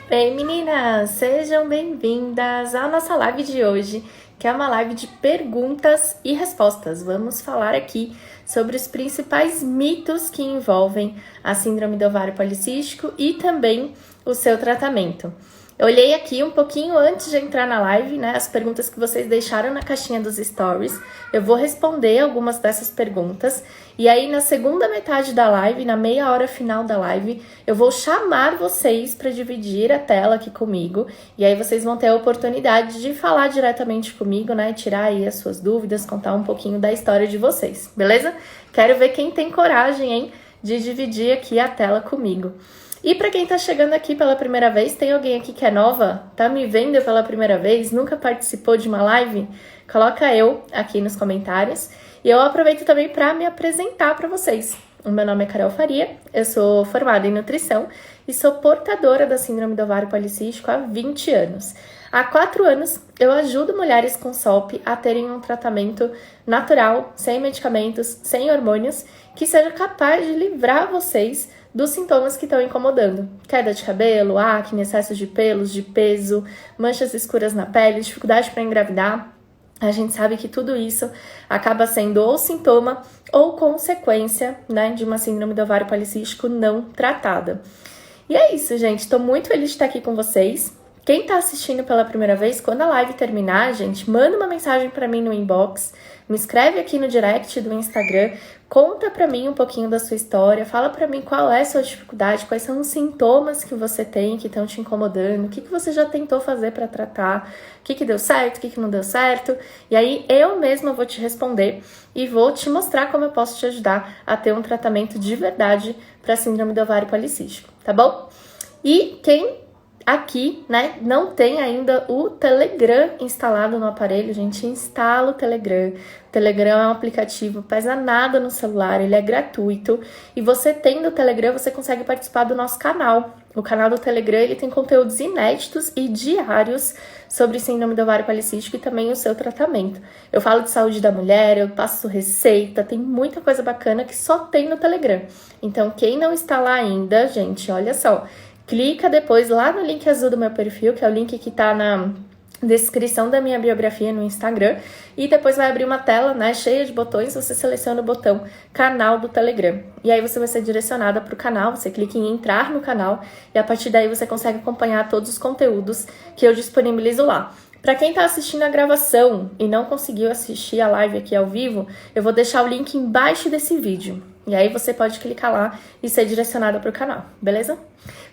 Ei meninas, sejam bem-vindas à nossa live de hoje, que é uma live de perguntas e respostas. Vamos falar aqui sobre os principais mitos que envolvem a síndrome do ovário policístico e também o seu tratamento. Eu olhei aqui um pouquinho antes de entrar na live, né, as perguntas que vocês deixaram na caixinha dos stories. Eu vou responder algumas dessas perguntas e aí na segunda metade da live, na meia hora final da live, eu vou chamar vocês para dividir a tela aqui comigo e aí vocês vão ter a oportunidade de falar diretamente comigo, né, tirar aí as suas dúvidas, contar um pouquinho da história de vocês, beleza? Quero ver quem tem coragem, hein, de dividir aqui a tela comigo. E para quem tá chegando aqui pela primeira vez, tem alguém aqui que é nova? Tá me vendo pela primeira vez? Nunca participou de uma live? Coloca eu aqui nos comentários. E eu aproveito também para me apresentar para vocês. O meu nome é Carol Faria, eu sou formada em nutrição e sou portadora da síndrome do ovário policístico há 20 anos. Há 4 anos, eu ajudo mulheres com SOP a terem um tratamento natural, sem medicamentos, sem hormônios, que seja capaz de livrar vocês dos sintomas que estão incomodando. Queda de cabelo, acne, excesso de pelos, de peso, manchas escuras na pele, dificuldade para engravidar. A gente sabe que tudo isso acaba sendo ou sintoma ou consequência, né, de uma síndrome do ovário policístico não tratada. E é isso, gente. Estou muito feliz de estar aqui com vocês. Quem está assistindo pela primeira vez, quando a live terminar, gente, manda uma mensagem para mim no inbox, me escreve aqui no direct do Instagram, conta para mim um pouquinho da sua história, fala para mim qual é a sua dificuldade, quais são os sintomas que você tem que estão te incomodando, o que você já tentou fazer para tratar, o que deu certo, o que não deu certo, e aí eu mesma vou te responder e vou te mostrar como eu posso te ajudar a ter um tratamento de verdade para a síndrome do ovário policístico, tá bom? E quem aqui, né, não tem ainda o Telegram instalado no aparelho, gente, instala o Telegram. O Telegram é um aplicativo, pesa nada no celular, ele é gratuito. E você tendo o Telegram, você consegue participar do nosso canal. O canal do Telegram, ele tem conteúdos inéditos e diários sobre síndrome do ovário policístico e também o seu tratamento. Eu falo de saúde da mulher, eu passo receita, tem muita coisa bacana que só tem no Telegram. Então, quem não está lá ainda, gente, olha só, clica depois lá no link azul do meu perfil, que é o link que tá na descrição da minha biografia no Instagram, e depois vai abrir uma tela, né, cheia de botões, você seleciona o botão canal do Telegram. E aí você vai ser direcionada para o canal, você clica em entrar no canal, e a partir daí você consegue acompanhar todos os conteúdos que eu disponibilizo lá. Para quem está assistindo a gravação e não conseguiu assistir a live aqui ao vivo, eu vou deixar o link embaixo desse vídeo. E aí você pode clicar lá e ser direcionado para o canal, beleza?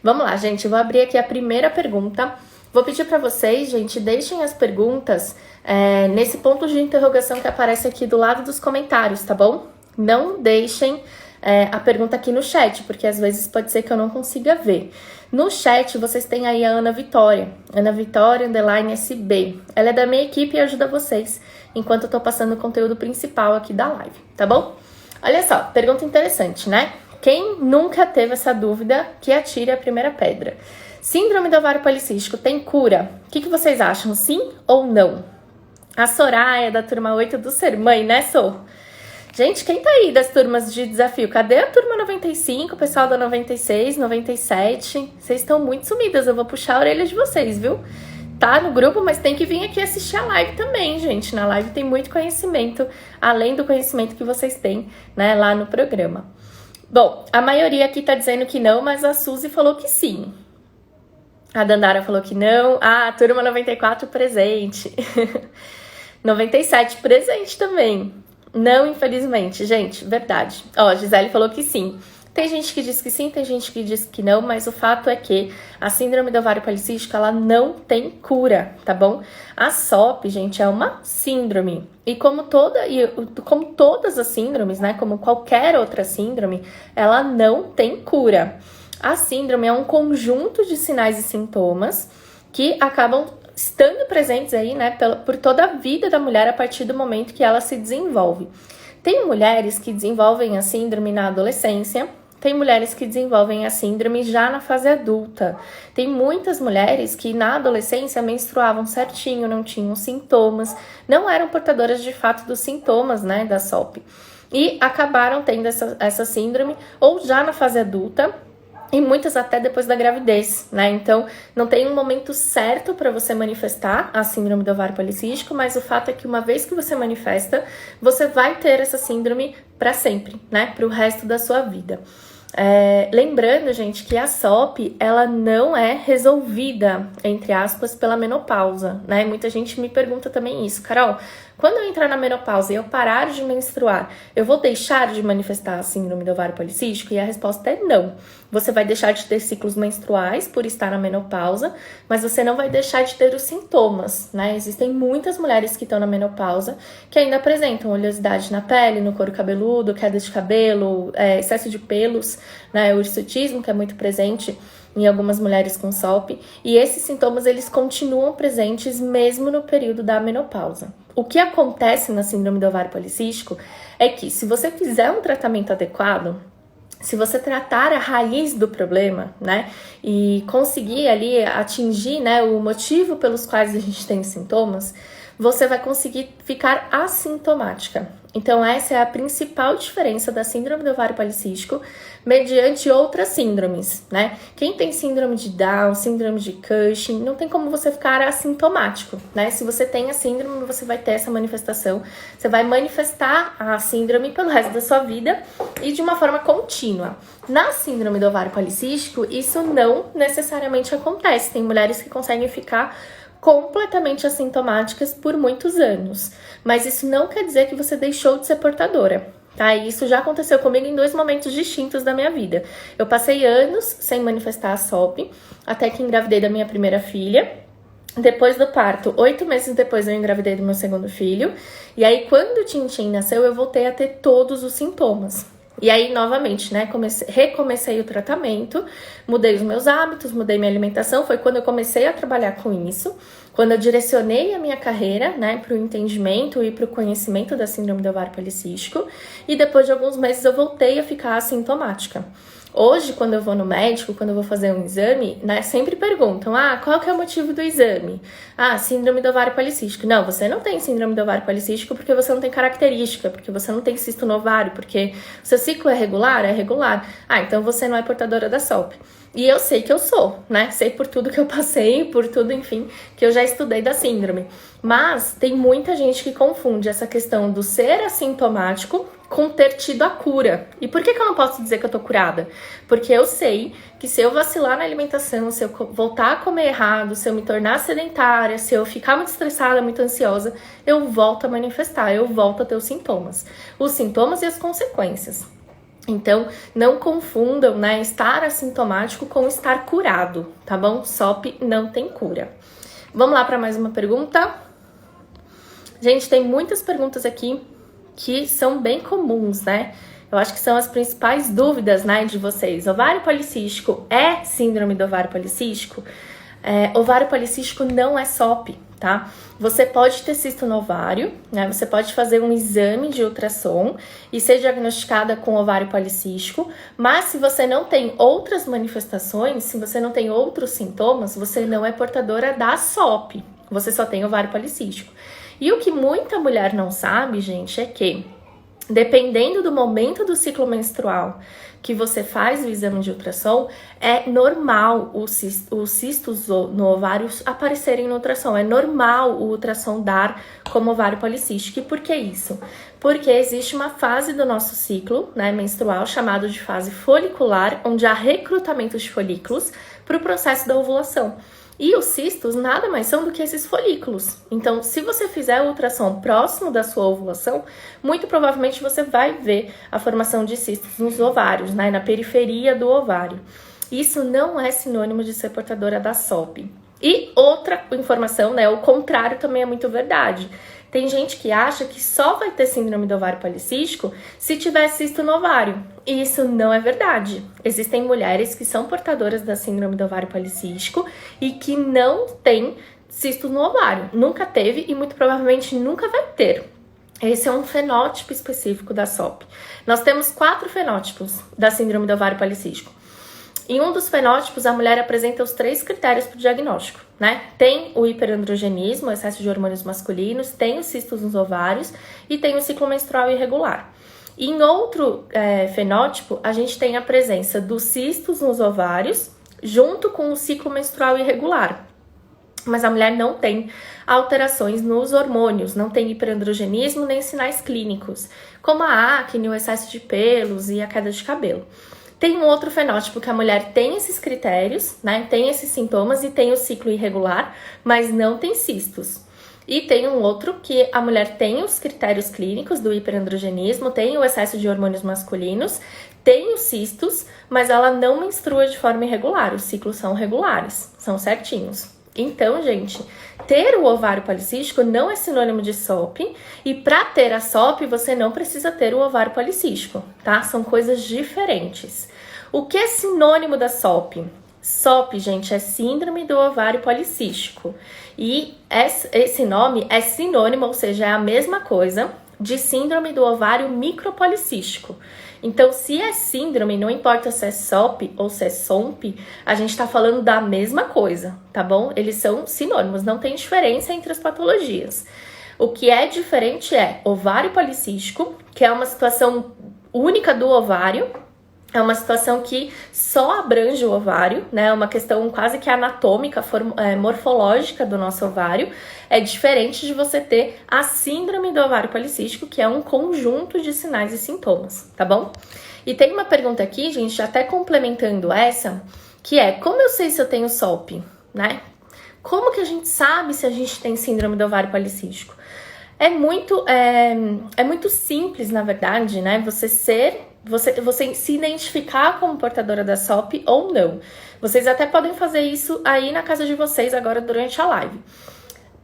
Vamos lá, gente, eu vou abrir aqui a primeira pergunta. Vou pedir para vocês, gente, deixem as perguntas nesse ponto de interrogação que aparece aqui do lado dos comentários, tá bom? Não deixem a pergunta aqui no chat, porque às vezes pode ser que eu não consiga ver. No chat, vocês têm aí a Ana Vitória, _SB. Ela é da minha equipe e ajuda vocês, enquanto eu tô passando o conteúdo principal aqui da live, tá bom? Olha só, pergunta interessante, né? Quem nunca teve essa dúvida, que atire a primeira pedra. Síndrome do ovário policístico tem cura? O que vocês acham, sim ou não? A Soraya, da turma 8 do Ser Mãe, né, Sô? Gente, quem tá aí das turmas de desafio? Cadê a turma 95, o pessoal da 96, 97? Vocês estão muito sumidas, eu vou puxar a orelha de vocês, viu? Tá no grupo, mas tem que vir aqui assistir a live também, gente. Na live tem muito conhecimento, além do conhecimento que vocês têm, né, lá no programa. Bom, a maioria aqui tá dizendo que não, mas a Suzy falou que sim. A Dandara falou que não. Ah, a turma 94 presente. 97 presente também. Não, infelizmente, gente, verdade. Ó, a Gisele falou que sim. Tem gente que diz que sim, tem gente que diz que não, mas o fato é que a síndrome do ovário policístico, ela não tem cura, tá bom? A SOP, gente, é uma síndrome. E como todas as síndromes, né, como qualquer outra síndrome, ela não tem cura. A síndrome é um conjunto de sinais e sintomas que acabam estando presentes aí, né, por toda a vida da mulher a partir do momento que ela se desenvolve. Tem mulheres que desenvolvem a síndrome na adolescência, tem mulheres que desenvolvem a síndrome já na fase adulta. Tem muitas mulheres que na adolescência menstruavam certinho, não tinham sintomas, não eram portadoras de fato dos sintomas, né, da SOP. E acabaram tendo essa síndrome ou já na fase adulta, e muitas até depois da gravidez, né? Então, não tem um momento certo para você manifestar a síndrome do ovário policístico, mas o fato é que uma vez que você manifesta, você vai ter essa síndrome para sempre, né? Para o resto da sua vida. Lembrando, gente, que a SOP, ela não é resolvida, entre aspas, pela menopausa, né? Muita gente me pergunta também isso. Carol, quando eu entrar na menopausa e eu parar de menstruar, eu vou deixar de manifestar a síndrome do ovário policístico? E a resposta é não. Você vai deixar de ter ciclos menstruais por estar na menopausa, mas você não vai deixar de ter os sintomas, né? Existem muitas mulheres que estão na menopausa que ainda apresentam oleosidade na pele, no couro cabeludo, queda de cabelo, excesso de pelos, né? O hirsutismo, que é muito presente em algumas mulheres com SOP, e esses sintomas eles continuam presentes mesmo no período da menopausa. O que acontece na síndrome do ovário policístico é que, se você fizer um tratamento adequado, se você tratar a raiz do problema, né, e conseguir ali atingir, né, o motivo pelos quais a gente tem sintomas, você vai conseguir ficar assintomática. Então, essa é a principal diferença da síndrome do ovário policístico mediante outras síndromes, né? Quem tem síndrome de Down, síndrome de Cushing, não tem como você ficar assintomático, né? Se você tem a síndrome, você vai ter essa manifestação, você vai manifestar a síndrome pelo resto da sua vida e de uma forma contínua. Na síndrome do ovário policístico, isso não necessariamente acontece. Tem mulheres que conseguem ficar completamente assintomáticas por muitos anos, mas isso não quer dizer que você deixou de ser portadora, tá? E isso já aconteceu comigo em 2 momentos distintos da minha vida. Eu passei anos sem manifestar a SOP, até que engravidei da minha primeira filha. Depois do parto, 8 meses depois eu engravidei do meu segundo filho, e aí quando o Tintin nasceu, eu voltei a ter todos os sintomas. E aí, novamente, né, recomecei o tratamento, mudei os meus hábitos, mudei minha alimentação. Foi quando eu comecei a trabalhar com isso, quando eu direcionei a minha carreira, né, para o entendimento e para o conhecimento da síndrome do ovário policístico. E depois de alguns meses eu voltei a ficar assintomática. Hoje, quando eu vou no médico, quando eu vou fazer um exame, né, sempre perguntam, qual que é o motivo do exame? Síndrome do ovário policístico. Não, você não tem síndrome do ovário policístico porque você não tem característica, porque você não tem cisto no ovário, porque o seu ciclo é regular? É regular. Então você não é portadora da SOP. E eu sei que eu sou, né? Sei por tudo que eu passei, por tudo, enfim, que eu já estudei da síndrome. Mas tem muita gente que confunde essa questão do ser assintomático com ter tido a cura. E por que eu não posso dizer que eu tô curada? Porque eu sei que se eu vacilar na alimentação, se eu voltar a comer errado, se eu me tornar sedentária, se eu ficar muito estressada, muito ansiosa, eu volto a manifestar, eu volto a ter os sintomas. Os sintomas e as consequências. Então, não confundam, né, estar assintomático com estar curado, tá bom? SOP não tem cura. Vamos lá para mais uma pergunta? Gente, tem muitas perguntas aqui que são bem comuns, né? Eu acho que são as principais dúvidas, né, de vocês. Ovário policístico é síndrome do ovário policístico? Ovário policístico não é SOP, tá? Você pode ter cisto no ovário, né? Você pode fazer um exame de ultrassom e ser diagnosticada com ovário policístico, mas se você não tem outras manifestações, se você não tem outros sintomas, você não é portadora da SOP. Você só tem ovário policístico. E o que muita mulher não sabe, gente, é que dependendo do momento do ciclo menstrual que você faz o exame de ultrassom, é normal os cistos no ovário aparecerem no ultrassom. É normal o ultrassom dar como ovário policístico. E por que isso? Porque existe uma fase do nosso ciclo, né, menstrual chamada de fase folicular, onde há recrutamento de folículos para o processo da ovulação. E os cistos nada mais são do que esses folículos. Então, se você fizer o ultrassom próximo da sua ovulação, muito provavelmente você vai ver a formação de cistos nos ovários, né, na periferia do ovário. Isso não é sinônimo de ser portadora da SOP. E outra informação, né, o contrário também é muito verdade. Tem gente que acha que só vai ter síndrome do ovário policístico se tiver cisto no ovário. E isso não é verdade. Existem mulheres que são portadoras da síndrome do ovário policístico e que não têm cisto no ovário. Nunca teve e muito provavelmente nunca vai ter. Esse é um fenótipo específico da SOP. Nós temos 4 fenótipos da síndrome do ovário policístico. Em um dos fenótipos, a mulher apresenta os 3 critérios para o diagnóstico, né? Tem o hiperandrogenismo, o excesso de hormônios masculinos, tem os cistos nos ovários e tem o ciclo menstrual irregular. E em outro fenótipo, a gente tem a presença dos cistos nos ovários, junto com o ciclo menstrual irregular. Mas a mulher não tem alterações nos hormônios, não tem hiperandrogenismo nem sinais clínicos, como a acne, o excesso de pelos e a queda de cabelo. Tem um outro fenótipo que a mulher tem esses critérios, né? Tem esses sintomas e tem o ciclo irregular, mas não tem cistos. E tem um outro que a mulher tem os critérios clínicos do hiperandrogenismo, tem o excesso de hormônios masculinos, tem os cistos, mas ela não menstrua de forma irregular. Os ciclos são regulares, são certinhos. Então, gente, ter o ovário policístico não é sinônimo de SOP, e para ter a SOP você não precisa ter o ovário policístico, tá? São coisas diferentes. O que é sinônimo da SOP? SOP, gente, é síndrome do ovário policístico. E esse nome é sinônimo, ou seja, é a mesma coisa de síndrome do ovário micropolicístico. Então, se é síndrome, não importa se é SOP ou se é SOMP, a gente tá falando da mesma coisa, tá bom? Eles são sinônimos, não tem diferença entre as patologias. O que é diferente é ovário policístico, que é uma situação única do ovário, é uma situação que só abrange o ovário, né? É uma questão quase que anatômica, morfológica do nosso ovário. É diferente de você ter a síndrome do ovário policístico, que é um conjunto de sinais e sintomas, tá bom? E tem uma pergunta aqui, gente, até complementando essa, que é: como eu sei se eu tenho SOP, né? Como que a gente sabe se a gente tem síndrome do ovário policístico? É muito simples, na verdade, né? Você se identificar como portadora da SOP ou não. Vocês até podem fazer isso aí na casa de vocês agora durante a live.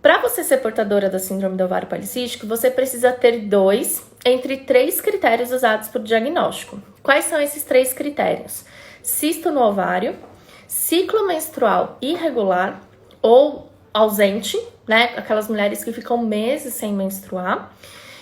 Para você ser portadora da síndrome do ovário policístico, você precisa ter 2 entre 3 critérios usados para o diagnóstico. Quais são esses 3 critérios? Cisto no ovário, ciclo menstrual irregular ou ausente, né? Aquelas mulheres que ficam meses sem menstruar.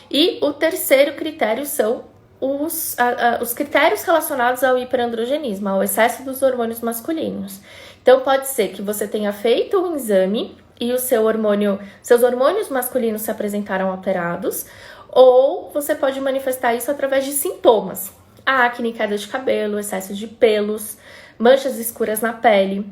E o terceiro critério são os critérios relacionados ao hiperandrogenismo, ao excesso dos hormônios masculinos. Então, pode ser que você tenha feito um exame e seus hormônios masculinos se apresentaram alterados, ou você pode manifestar isso através de sintomas. A acne, queda de cabelo, excesso de pelos, manchas escuras na pele.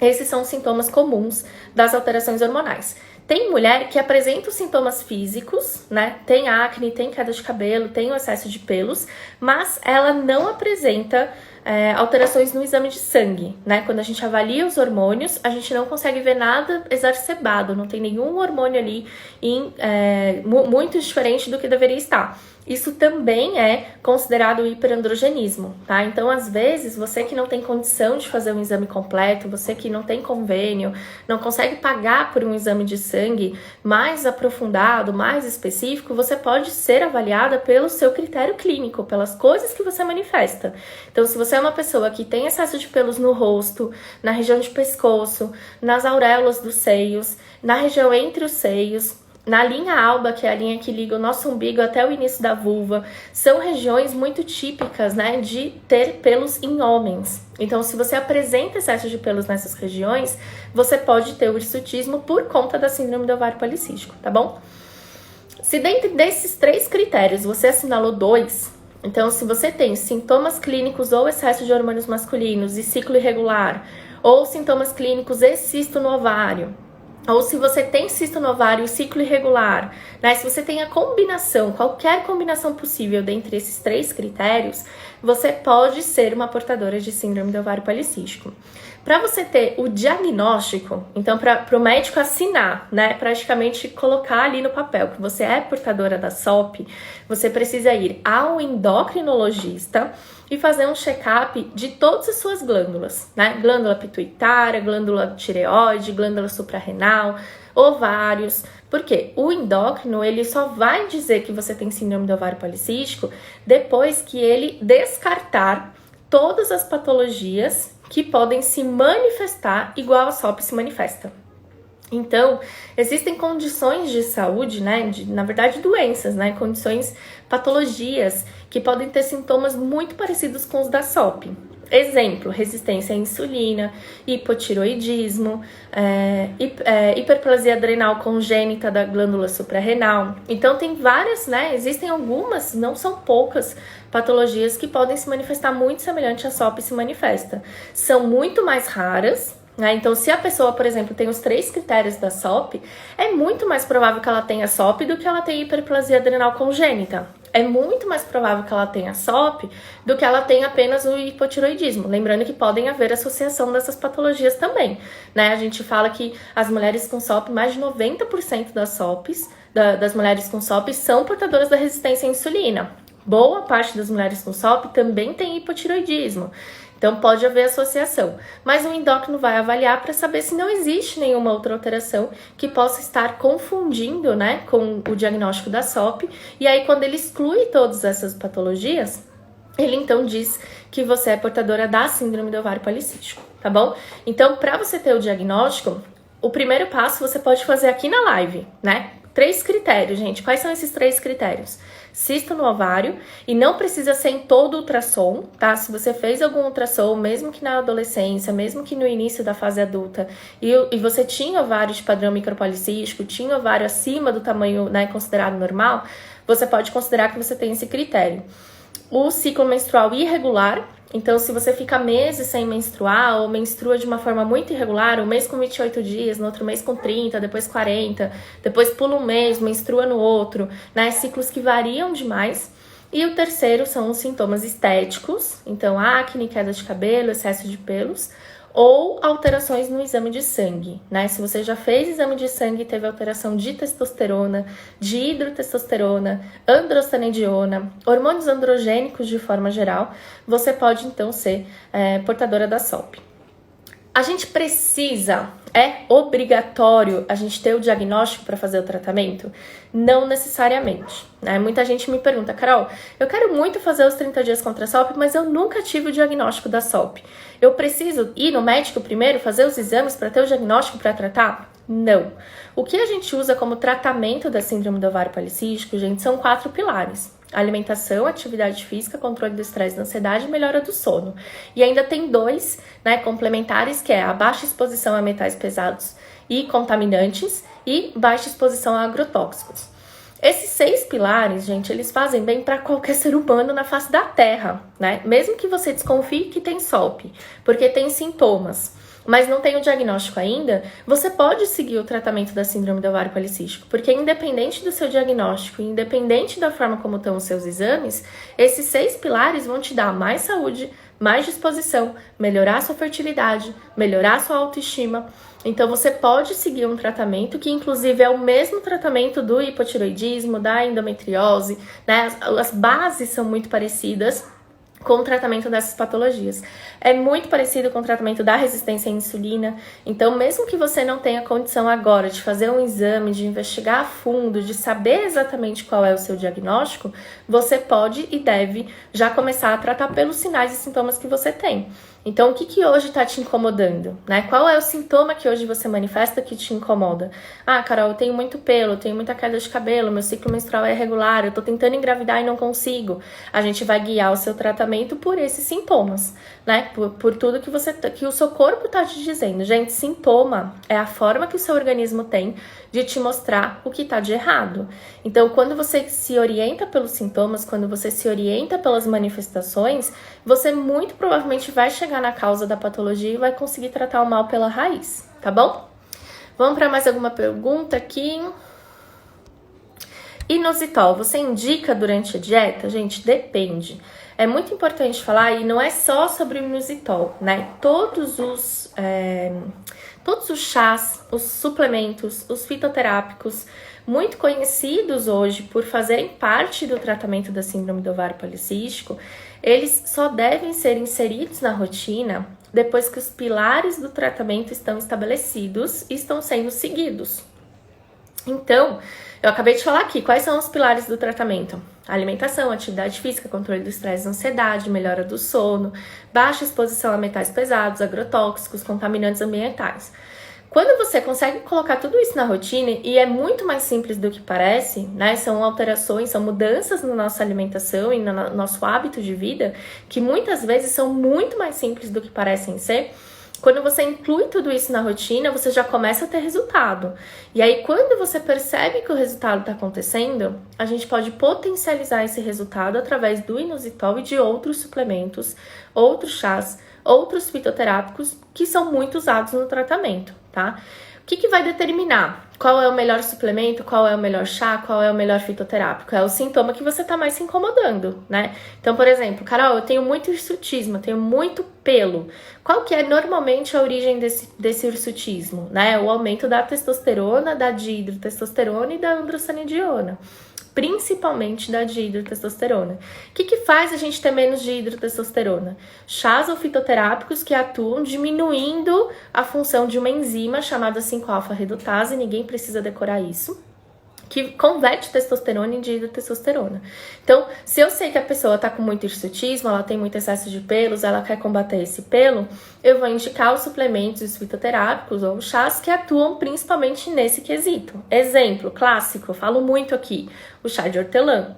Esses são os sintomas comuns das alterações hormonais. Tem mulher que apresenta os sintomas físicos, né? Tem acne, tem queda de cabelo, tem o excesso de pelos, mas ela não apresenta alterações no exame de sangue, né? Quando a gente avalia os hormônios, a gente não consegue ver nada exacerbado, não tem nenhum hormônio ali muito diferente do que deveria estar. Isso também é considerado hiperandrogenismo, tá? Então, às vezes, você que não tem condição de fazer um exame completo, você que não tem convênio, não consegue pagar por um exame de sangue mais aprofundado, mais específico, você pode ser avaliada pelo seu critério clínico, pelas coisas que você manifesta. Então, se você é uma pessoa que tem excesso de pelos no rosto, na região de pescoço, nas auréolas dos seios, na região entre os seios, na linha alba, que é a linha que liga o nosso umbigo até o início da vulva, são regiões muito típicas, né, de ter pelos em homens. Então, se você apresenta excesso de pelos nessas regiões, você pode ter o hirsutismo por conta da síndrome do ovário policístico, tá bom? Se dentro desses 3 critérios você assinalou 2, então se você tem sintomas clínicos ou excesso de hormônios masculinos e ciclo irregular, ou sintomas clínicos e cisto no ovário, ou se você tem cisto no ovário e ciclo irregular, né? Se você tem a combinação, qualquer combinação possível dentre esses 3 critérios, você pode ser uma portadora de síndrome do ovário policístico. Para você ter o diagnóstico, então para o médico assinar, né, praticamente colocar ali no papel que você é portadora da SOP, você precisa ir ao endocrinologista e fazer um check-up de todas as suas glândulas, né? Glândula pituitária, glândula tireoide, glândula suprarrenal, ovários. Porque o endócrino, ele só vai dizer que você tem síndrome do ovário policístico depois que ele descartar todas as patologias que podem se manifestar igual a SOP se manifesta. Então, existem condições de saúde, né, na verdade doenças, né, condições, patologias que podem ter sintomas muito parecidos com os da SOP. Exemplo, resistência à insulina, hipotiroidismo, hiperplasia adrenal congênita da glândula suprarrenal. Então tem várias, né? Existem algumas, não são poucas, patologias que podem se manifestar muito semelhante à SOP se manifesta. São muito mais raras, né? Então, se a pessoa, por exemplo, tem os 3 critérios da SOP, é muito mais provável que ela tenha SOP do que ela tenha hiperplasia adrenal congênita. É muito mais provável que ela tenha SOP do que ela tenha apenas o hipotiroidismo. Lembrando que podem haver associação dessas patologias também, né? A gente fala que as mulheres com SOP, mais de 90% das SOPs, das mulheres com SOP, são portadoras da resistência à insulina. Boa parte das mulheres com SOP também tem hipotiroidismo. Então, pode haver associação, mas o endócrino vai avaliar para saber se não existe nenhuma outra alteração que possa estar confundindo, né, com o diagnóstico da SOP. E aí, quando ele exclui todas essas patologias, ele então diz que você é portadora da síndrome do ovário policístico, tá bom? Então, para você ter o diagnóstico, o primeiro passo você pode fazer aqui na live, né? 3 critérios, gente. Quais são esses 3 critérios? Cisto no ovário, e não precisa ser em todo ultrassom, tá? Se você fez algum ultrassom, mesmo que na adolescência, mesmo que no início da fase adulta, e você tinha ovário de padrão micropolicístico, tinha ovário acima do tamanho, né, considerado normal, você pode considerar que você tem esse critério. O ciclo menstrual irregular, então se você fica meses sem menstruar ou menstrua de uma forma muito irregular, um mês com 28 dias, no outro mês com 30, depois 40, depois pula um mês, menstrua no outro, né? Ciclos que variam demais. E o terceiro são os sintomas estéticos, então acne, queda de cabelo, excesso de pelos, ou alterações no exame de sangue, né? Se você já fez exame de sangue e teve alteração de testosterona, de hidrotestosterona, androstenediona, hormônios androgênicos de forma geral, você pode então ser portadora da SOP. A gente precisa, é obrigatório a gente ter o diagnóstico para fazer o tratamento? Não necessariamente, né? Muita gente me pergunta, Carol, eu quero muito fazer os 30 dias contra a SOP, mas eu nunca tive o diagnóstico da SOP. Eu preciso ir no médico primeiro, fazer os exames para ter o diagnóstico para tratar? Não. O que a gente usa como tratamento da síndrome do ovário policístico, gente, são 4 pilares. Alimentação, atividade física, controle do estresse, da ansiedade e melhora do sono. E ainda tem 2, né, complementares, que é a baixa exposição a metais pesados e contaminantes e baixa exposição a agrotóxicos. Esses 6 pilares, gente, eles fazem bem para qualquer ser humano na face da Terra, né? Mesmo que você desconfie que tem SOP, porque tem sintomas, mas não tem o diagnóstico ainda, você pode seguir o tratamento da síndrome do ovário policístico, porque independente do seu diagnóstico, independente da forma como estão os seus exames, esses 6 pilares vão te dar mais saúde, mais disposição, melhorar a sua fertilidade, melhorar a sua autoestima. Então você pode seguir um tratamento que inclusive é o mesmo tratamento do hipotiroidismo, da endometriose, né? As bases são muito parecidas com o tratamento dessas patologias. É muito parecido com o tratamento da resistência à insulina. Então, mesmo que você não tenha condição agora de fazer um exame, de investigar a fundo, de saber exatamente qual é o seu diagnóstico, você pode e deve já começar a tratar pelos sinais e sintomas que você tem. Então, o que hoje está te incomodando, né? Qual é o sintoma que hoje você manifesta que te incomoda? Ah, Carol, eu tenho muito pelo, eu tenho muita queda de cabelo, meu ciclo menstrual é irregular, eu tô tentando engravidar e não consigo. A gente vai guiar o seu tratamento por esses sintomas, né? Por tudo que o seu corpo tá te dizendo. Gente, sintoma é a forma que o seu organismo tem de te mostrar o que tá de errado. Então, quando você se orienta pelos sintomas, quando você se orienta pelas manifestações, você muito provavelmente vai chegar na causa da patologia e vai conseguir tratar o mal pela raiz, tá bom? Vamos para mais alguma pergunta aqui. Inositol, você indica durante a dieta? Gente, depende. É muito importante falar, e não é só sobre o inositol, né? Todos os chás, os suplementos, os fitoterápicos, muito conhecidos hoje por fazerem parte do tratamento da síndrome do ovário policístico, eles só devem ser inseridos na rotina depois que os pilares do tratamento estão estabelecidos e estão sendo seguidos. Então, eu acabei de falar aqui, quais são os pilares do tratamento? Alimentação, atividade física, controle do estresse, ansiedade, melhora do sono, baixa exposição a metais pesados, agrotóxicos, contaminantes ambientais. Quando você consegue colocar tudo isso na rotina, e é muito mais simples do que parece, né? São alterações, são mudanças na nossa alimentação e no nosso hábito de vida, que muitas vezes são muito mais simples do que parecem ser. Quando você inclui tudo isso na rotina, você já começa a ter resultado. E aí, quando você percebe que o resultado está acontecendo, a gente pode potencializar esse resultado através do inositol e de outros suplementos, outros chás, outros fitoterápicos que são muito usados no tratamento, tá? O que vai determinar qual é o melhor suplemento, qual é o melhor chá, qual é o melhor fitoterápico? É o sintoma que você tá mais se incomodando, né? Então, por exemplo, Carol, eu tenho muito hirsutismo, eu tenho muito pelo. Qual que é normalmente a origem desse hirsutismo, né? O aumento da testosterona, da dihidrotestosterona e da androstenediona. Principalmente da dihidrotestosterona. O que faz a gente ter menos dihidrotestosterona? Chás ou fitoterápicos que atuam diminuindo a função de uma enzima chamada 5-alfa-redutase, ninguém precisa decorar isso, que converte testosterona em dihidrotestosterona. Então, se eu sei que a pessoa tá com muito hirsutismo, ela tem muito excesso de pelos, ela quer combater esse pelo, eu vou indicar os suplementos, os fitoterápicos ou chás que atuam principalmente nesse quesito. Exemplo clássico, eu falo muito aqui, o chá de hortelã.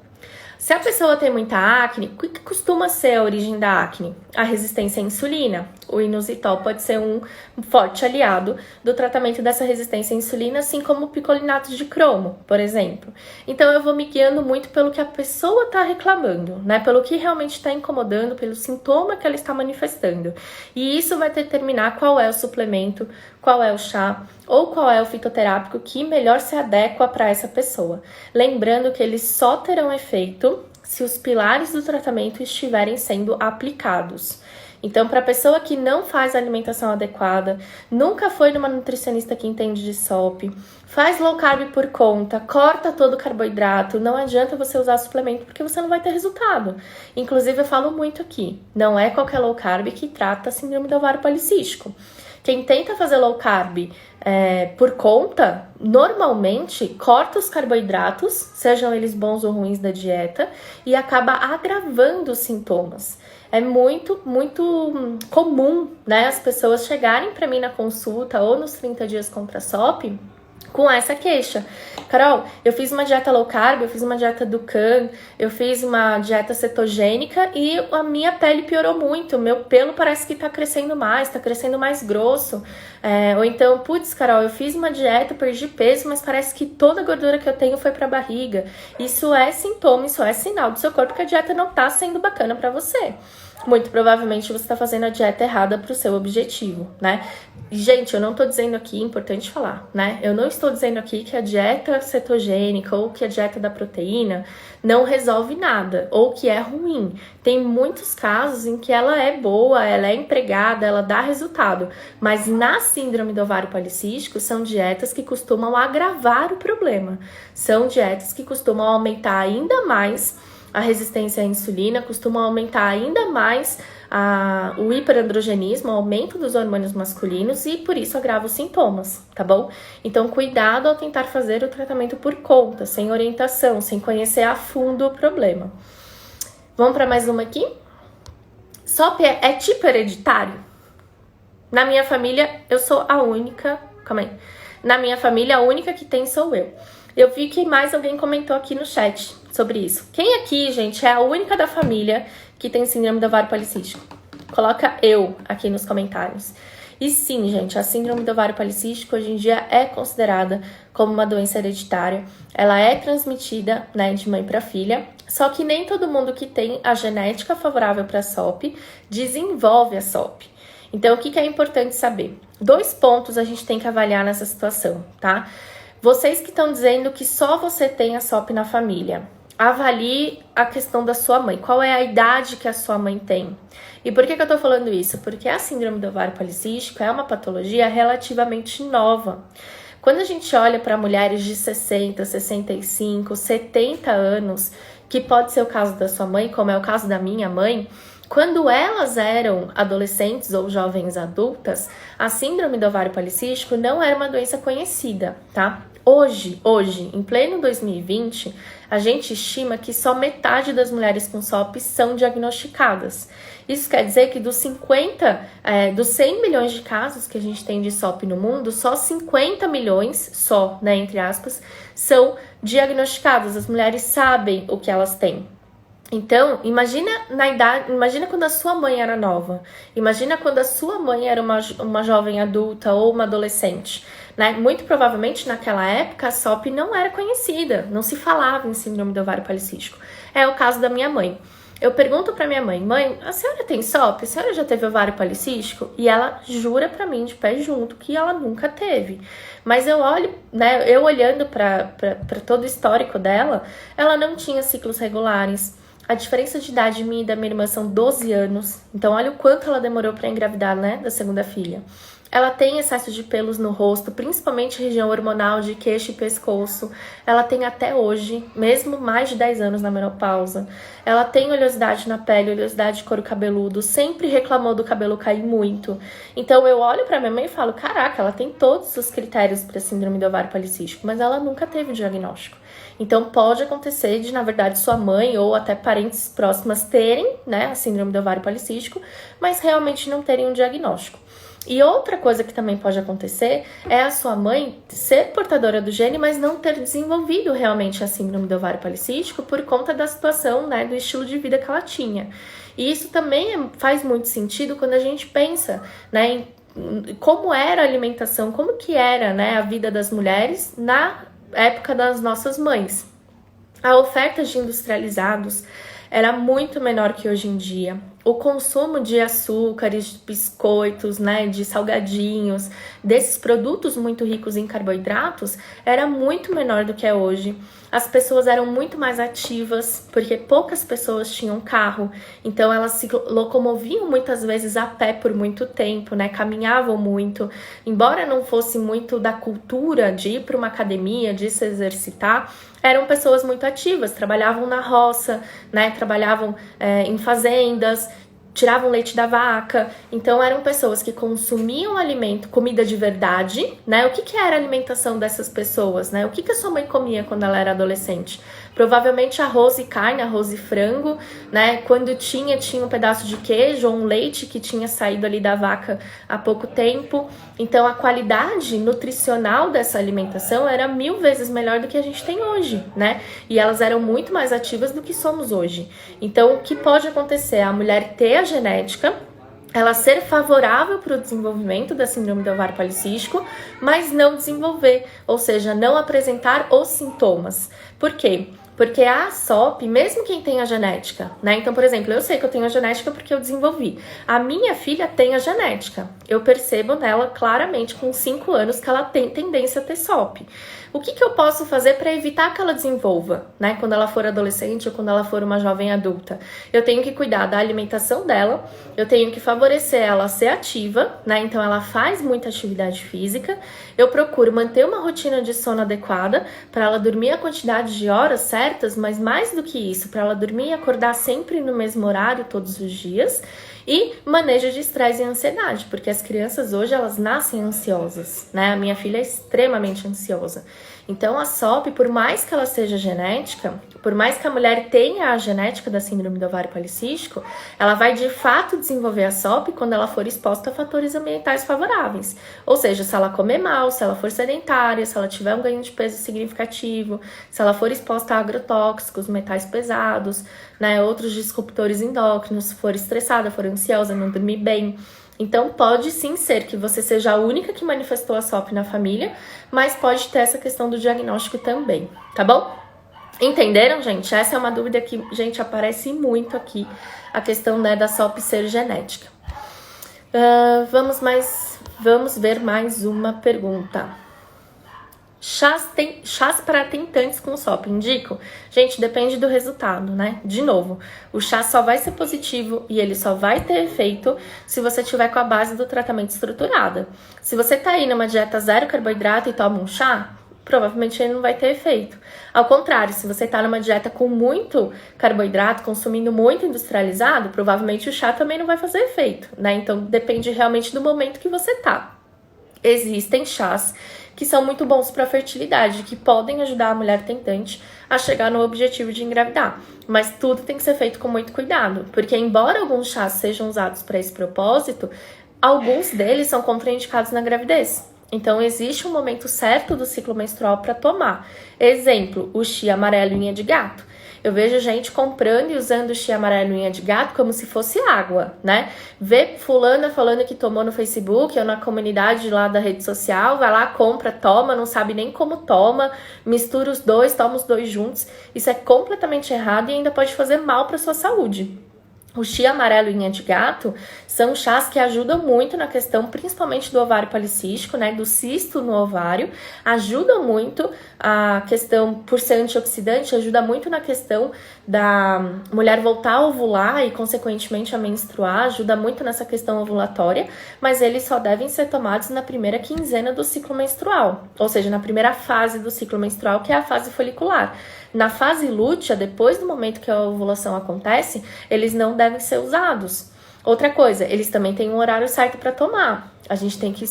Se a pessoa tem muita acne, o que costuma ser a origem da acne? A resistência à insulina. O inositol pode ser um forte aliado do tratamento dessa resistência à insulina, assim como o picolinato de cromo, por exemplo. Então, eu vou me guiando muito pelo que a pessoa está reclamando, né? Pelo que realmente está incomodando, pelo sintoma que ela está manifestando. E isso vai determinar qual é o suplemento, qual é o chá ou qual é o fitoterápico que melhor se adequa para essa pessoa. Lembrando que eles só terão efeito se os pilares do tratamento estiverem sendo aplicados. Então, para a pessoa que não faz a alimentação adequada, nunca foi numa nutricionista que entende de SOP, faz low carb por conta, corta todo o carboidrato, não adianta você usar suplemento porque você não vai ter resultado. Inclusive, eu falo muito aqui, não é qualquer low carb que trata a síndrome do ovário policístico. Quem tenta fazer low carb por conta, normalmente corta os carboidratos, sejam eles bons ou ruins da dieta, e acaba agravando os sintomas. É muito, muito comum, né, as pessoas chegarem para mim na consulta ou nos 30 dias contra a SOP com essa queixa. Carol, eu fiz uma dieta low carb, eu fiz uma dieta Dukan, eu fiz uma dieta cetogênica e a minha pele piorou muito, meu pelo parece que tá crescendo mais grosso. Ou então, putz, Carol, eu fiz uma dieta, perdi peso, mas parece que toda a gordura que eu tenho foi pra barriga. Isso é sintoma, isso é sinal do seu corpo que a dieta não tá sendo bacana pra você. Muito provavelmente você está fazendo a dieta errada para o seu objetivo, né? Gente, eu não tô dizendo aqui, importante falar, né? Eu não estou dizendo aqui que a dieta cetogênica ou que a dieta da proteína não resolve nada ou que é ruim. Tem muitos casos em que ela é boa, ela é empregada, ela dá resultado. Mas na síndrome do ovário policístico são dietas que costumam agravar o problema. São dietas que costumam aumentar ainda mais a resistência à insulina, costuma aumentar ainda mais o hiperandrogenismo, o aumento dos hormônios masculinos e por isso agrava os sintomas, tá bom? Então cuidado ao tentar fazer o tratamento por conta, sem orientação, sem conhecer a fundo o problema. Vamos para mais uma aqui? SOP é tipo hereditário? Na minha família, eu sou a única... Calma aí. Na minha família, a única que tem sou eu. Eu vi que mais alguém comentou aqui no chat sobre isso. Quem aqui, gente, é a única da família que tem síndrome do ovário policístico? Coloca eu aqui nos comentários. E sim, gente, a síndrome do ovário policístico hoje em dia é considerada como uma doença hereditária. Ela é transmitida, né, de mãe para filha, só que nem todo mundo que tem a genética favorável para a SOP desenvolve a SOP. Então, o que é importante saber? 2 pontos a gente tem que avaliar nessa situação, tá? Vocês que estão dizendo que só você tem a SOP na família, avalie a questão da sua mãe. Qual é a idade que a sua mãe tem? E por que eu tô falando isso? Porque a síndrome do ovário policístico é uma patologia relativamente nova. Quando a gente olha para mulheres de 60, 65, 70 anos, que pode ser o caso da sua mãe, como é o caso da minha mãe, quando elas eram adolescentes ou jovens adultas, a síndrome do ovário policístico não era uma doença conhecida, tá? Hoje, em pleno 2020, A gente estima que só metade das mulheres com SOP são diagnosticadas. Isso quer dizer que dos 100 milhões de casos que a gente tem de SOP no mundo, só 50 milhões, né, entre aspas, são diagnosticadas. As mulheres sabem o que elas têm. Então, imagina quando a sua mãe era nova, imagina quando a sua mãe era uma jovem adulta ou uma adolescente, né? Muito provavelmente naquela época a SOP não era conhecida, não se falava em síndrome do ovário policístico. É o caso da minha mãe. Eu pergunto pra minha mãe, a senhora tem SOP? A senhora já teve ovário policístico? E ela jura pra mim de pé junto que ela nunca teve. Mas eu olho, né, eu olhando pra todo o histórico dela, ela não tinha ciclos regulares. A diferença de idade minha e da minha irmã são 12 anos. Então, olha o quanto ela demorou para engravidar, né? Da segunda filha. Ela tem excesso de pelos no rosto, principalmente região hormonal de queixo e pescoço. Ela tem até hoje, mesmo mais de 10 anos na menopausa. Ela tem oleosidade na pele, oleosidade de couro cabeludo. Sempre reclamou do cabelo cair muito. Então, eu olho para minha mãe e falo, caraca, ela tem todos os critérios para síndrome do ovário policístico, mas ela nunca teve o diagnóstico. Então, pode acontecer de, na verdade, sua mãe ou até parentes próximas terem, né, a síndrome do ovário policístico, mas realmente não terem um diagnóstico. E outra coisa que também pode acontecer é a sua mãe ser portadora do gene, mas não ter desenvolvido realmente a síndrome do ovário policístico por conta da situação, né, do estilo de vida que ela tinha. E isso também faz muito sentido quando a gente pensa, né, em como era a alimentação, como que era, né, a vida das mulheres na época das nossas mães. A oferta de industrializados era muito menor que hoje em dia. O consumo de açúcares, de biscoitos, né, de salgadinhos, desses produtos muito ricos em carboidratos, era muito menor do que é hoje. As pessoas eram muito mais ativas, porque poucas pessoas tinham carro, então elas se locomoviam muitas vezes a pé por muito tempo, né, caminhavam muito. Embora não fosse muito da cultura de ir para uma academia, de se exercitar, eram pessoas muito ativas, trabalhavam na roça, né, trabalhavam em fazendas, tiravam leite da vaca. Então eram pessoas que consumiam alimento, comida de verdade, né? O que era a alimentação dessas pessoas, né? O que a sua mãe comia quando ela era adolescente? Provavelmente arroz e carne, arroz e frango, né? Quando tinha um pedaço de queijo ou um leite que tinha saído ali da vaca há pouco tempo. Então a qualidade nutricional dessa alimentação era 1000 vezes melhor do que a gente tem hoje, né? E elas eram muito mais ativas do que somos hoje. Então o que pode acontecer? A mulher ter a genética, ela ser favorável para o desenvolvimento da síndrome do ovário policístico, mas não desenvolver, ou seja, não apresentar os sintomas. Por quê? Porque a SOP, mesmo quem tem a genética, né? Então, por exemplo, eu sei que eu tenho a genética porque eu desenvolvi. A minha filha tem a genética. Eu percebo nela claramente com 5 anos que ela tem tendência a ter SOP. O que eu posso fazer para evitar que ela desenvolva, né? Quando ela for adolescente ou quando ela for uma jovem adulta? Eu tenho que cuidar da alimentação dela, eu tenho que favorecer ela a ser ativa, né? Então ela faz muita atividade física, eu procuro manter uma rotina de sono adequada para ela dormir a quantidade de horas certas, mas mais do que isso, para ela dormir e acordar sempre no mesmo horário todos os dias. E manejo de estresse e ansiedade, porque as crianças hoje elas nascem ansiosas, né? A minha filha é extremamente ansiosa. Então a SOP, por mais que ela seja genética, por mais que a mulher tenha a genética da síndrome do ovário policístico, ela vai de fato desenvolver a SOP quando ela for exposta a fatores ambientais favoráveis. Ou seja, se ela comer mal, se ela for sedentária, se ela tiver um ganho de peso significativo, se ela for exposta a agrotóxicos, metais pesados, né, outros disruptores endócrinos, se for estressada, for ansiosa, não dormir bem. Então pode sim ser que você seja a única que manifestou a SOP na família, mas pode ter essa questão do diagnóstico também, tá bom? Entenderam, gente? Essa é uma dúvida que, gente, aparece muito aqui, a questão, né, da SOP ser genética. Vamos ver mais uma pergunta. Chás para tentantes com SOP indicam? Gente, depende do resultado, né? De novo, o chá só vai ser positivo e ele só vai ter efeito se você tiver com a base do tratamento estruturada. Se você tá aí numa dieta zero carboidrato e toma um chá, provavelmente ele não vai ter efeito. Ao contrário, se você tá numa dieta com muito carboidrato, consumindo muito industrializado, provavelmente o chá também não vai fazer efeito, né? Então depende realmente do momento que você tá. Existem chás que são muito bons para a fertilidade, que podem ajudar a mulher tentante a chegar no objetivo de engravidar. Mas tudo tem que ser feito com muito cuidado, porque embora alguns chás sejam usados para esse propósito, alguns deles são contraindicados na gravidez. Então, existe um momento certo do ciclo menstrual para tomar. Exemplo, o chia amarelo unha de gato. Eu vejo gente comprando e usando o chia amarelo unha de gato como se fosse água, né? Vê fulana falando que tomou no Facebook ou na comunidade lá da rede social, vai lá, compra, toma, não sabe nem como toma, mistura os dois, toma os dois juntos. Isso é completamente errado e ainda pode fazer mal para sua saúde. O chia amarelo e unha de gato são chás que ajudam muito na questão, principalmente do ovário policístico, né, do cisto no ovário, ajudam muito a questão, por ser antioxidante, ajuda muito na questão da mulher voltar a ovular e, consequentemente, a menstruar, ajuda muito nessa questão ovulatória, mas eles só devem ser tomados na primeira quinzena do ciclo menstrual, ou seja, na primeira fase do ciclo menstrual, que é a fase folicular. Na fase lútea, depois do momento que a ovulação acontece, eles não devem ser usados. Outra coisa, eles também têm um horário certo para tomar. A gente tem que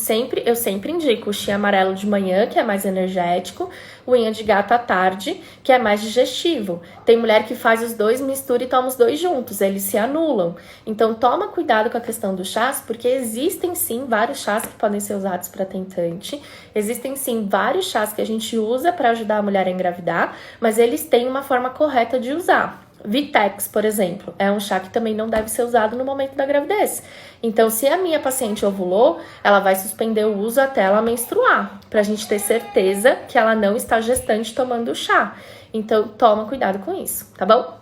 eu sempre indico o chia amarelo de manhã, que é mais energético, o unha de gato à tarde, que é mais digestivo. Tem mulher que faz os dois, mistura e toma os dois juntos, eles se anulam. Então toma cuidado com a questão dos chás, porque existem sim vários chás que podem ser usados para tentante, existem sim vários chás que a gente usa para ajudar a mulher a engravidar, mas eles têm uma forma correta de usar. Vitex, por exemplo, é um chá que também não deve ser usado no momento da gravidez. Então, se a minha paciente ovulou, ela vai suspender o uso até ela menstruar, pra gente ter certeza que ela não está gestante tomando o chá. Então, toma cuidado com isso, tá bom?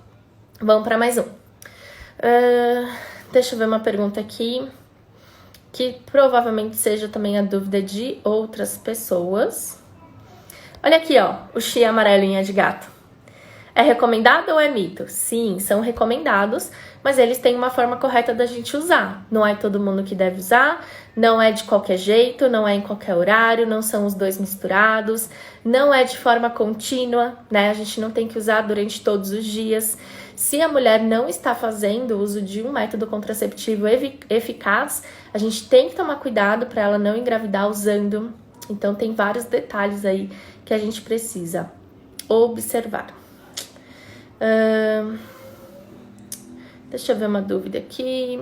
Vamos para mais um. Deixa eu ver uma pergunta aqui, que provavelmente seja também a dúvida de outras pessoas. Olha aqui, ó, o chia amarelinha de gato. É recomendado ou é mito? Sim, são recomendados, mas eles têm uma forma correta da gente usar. Não é todo mundo que deve usar, não é de qualquer jeito, não é em qualquer horário, não são os dois misturados, não é de forma contínua, né? A gente não tem que usar durante todos os dias. Se a mulher não está fazendo uso de um método contraceptivo eficaz, a gente tem que tomar cuidado para ela não engravidar usando. Então, tem vários detalhes aí que a gente precisa observar. Deixa eu ver uma dúvida aqui.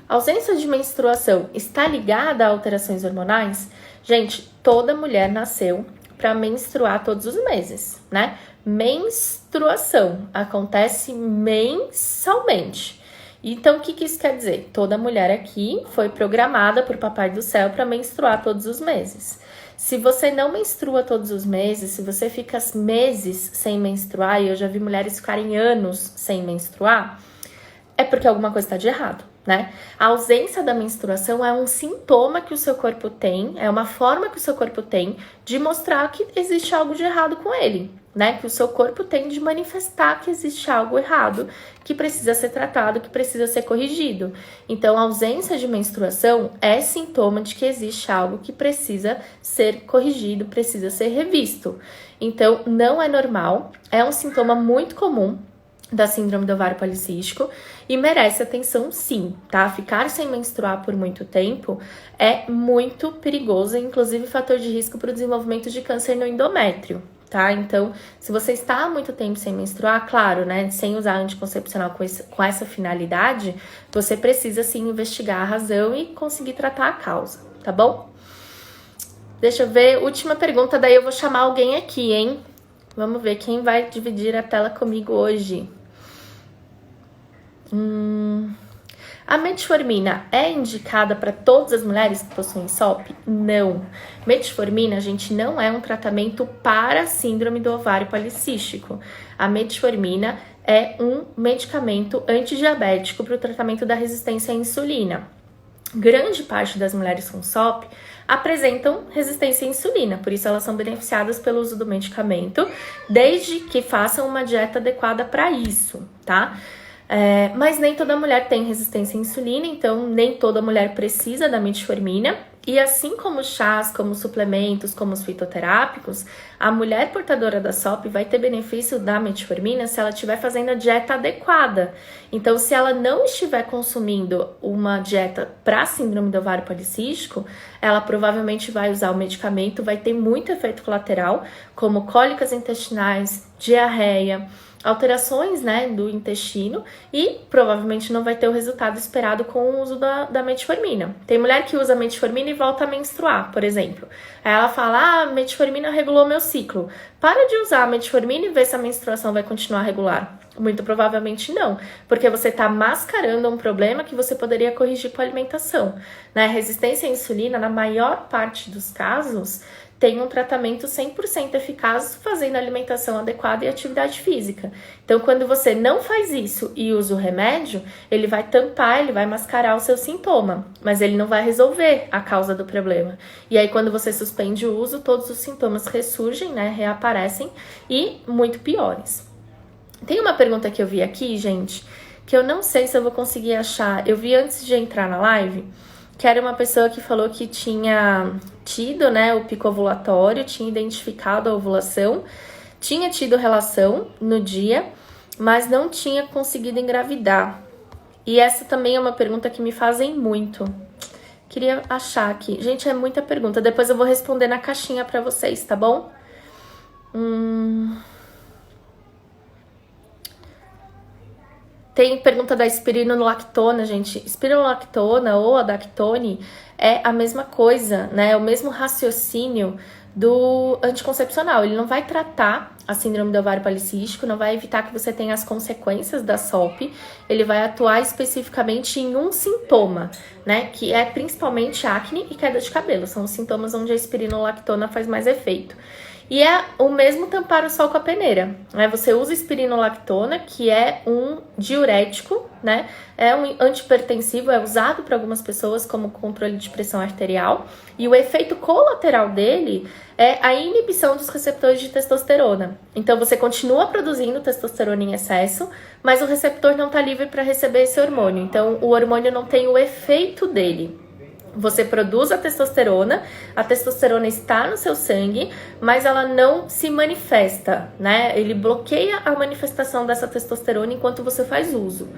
A ausência de menstruação está ligada a alterações hormonais? Gente, toda mulher nasceu para menstruar todos os meses, né? Menstruação acontece mensalmente. Então, o que isso quer dizer? Toda mulher aqui foi programada por Papai do Céu para menstruar todos os meses. Se você não menstrua todos os meses, se você fica meses sem menstruar, e eu já vi mulheres ficarem anos sem menstruar, é porque alguma coisa está de errado, né? A ausência da menstruação é um sintoma que o seu corpo tem, é uma forma que o seu corpo tem de mostrar que existe algo de errado com ele, né? Que o seu corpo tem de manifestar que existe algo errado, que precisa ser tratado, que precisa ser corrigido. Então, a ausência de menstruação é sintoma de que existe algo que precisa ser corrigido, precisa ser revisto. Então, não é normal, é um sintoma muito comum da síndrome do ovário policístico e merece atenção sim, tá? Ficar sem menstruar por muito tempo é muito perigoso, inclusive fator de risco para o desenvolvimento de câncer no endométrio, tá? Então, se você está há muito tempo sem menstruar, claro, né, sem usar anticoncepcional com essa finalidade, você precisa sim investigar a razão e conseguir tratar a causa, tá bom? Deixa eu ver, última pergunta, daí eu vou chamar alguém aqui, hein? Vamos ver quem vai dividir a tela comigo hoje. A metformina é indicada para todas as mulheres que possuem SOP? Não. Metformina, gente, não é um tratamento para a síndrome do ovário policístico. A metformina é um medicamento antidiabético para o tratamento da resistência à insulina. Grande parte das mulheres com SOP apresentam resistência à insulina, por isso elas são beneficiadas pelo uso do medicamento, desde que façam uma dieta adequada para isso, tá? Mas nem toda mulher tem resistência à insulina, então nem toda mulher precisa da metformina. E assim como chás, como suplementos, como os fitoterápicos, a mulher portadora da SOP vai ter benefício da metformina se ela estiver fazendo a dieta adequada. Então, se ela não estiver consumindo uma dieta para síndrome do ovário policístico, ela provavelmente vai usar o medicamento, vai ter muito efeito colateral, como cólicas intestinais, diarreia, alterações, né, do intestino, e provavelmente não vai ter o resultado esperado com o uso da metformina. Tem mulher que usa metformina e volta a menstruar, por exemplo. Aí ela fala, a metformina regulou meu ciclo. Para de usar a metformina e ver se a menstruação vai continuar regular. Muito provavelmente não, porque você está mascarando um problema que você poderia corrigir com a alimentação. Né? Resistência à insulina, na maior parte dos casos, tem um tratamento 100% eficaz fazendo alimentação adequada e atividade física. Então, quando você não faz isso e usa o remédio, ele vai tampar, ele vai mascarar o seu sintoma, mas ele não vai resolver a causa do problema. E aí, quando você suspende o uso, todos os sintomas ressurgem, né, reaparecem e muito piores. Tem uma pergunta que eu vi aqui, gente, que eu não sei se eu vou conseguir achar. Eu vi antes de entrar na live, que era uma pessoa que falou que tinha tido, né, o pico ovulatório, tinha identificado a ovulação, tinha tido relação no dia, mas não tinha conseguido engravidar. E essa também é uma pergunta que me fazem muito. Queria achar aqui. Gente, é muita pergunta. Depois eu vou responder na caixinha pra vocês, tá bom? Tem pergunta da espironolactona, gente. Espironolactona ou a Dactone é a mesma coisa, né? É o mesmo raciocínio do anticoncepcional. Ele não vai tratar a síndrome do ovário policístico, não vai evitar que você tenha as consequências da SOP. Ele vai atuar especificamente em um sintoma, né? Que é principalmente acne e queda de cabelo. São os sintomas onde a espironolactona faz mais efeito. E é o mesmo tampar o sol com a peneira, né? Você usa espironolactona, que é um diurético, né? É um antihipertensivo, é usado por algumas pessoas como controle de pressão arterial. E o efeito colateral dele é a inibição dos receptores de testosterona. Então, você continua produzindo testosterona em excesso, mas o receptor não está livre para receber esse hormônio. Então, o hormônio não tem o efeito dele. Você produz a testosterona está no seu sangue, mas ela não se manifesta, né? Ele bloqueia a manifestação dessa testosterona enquanto você faz uso.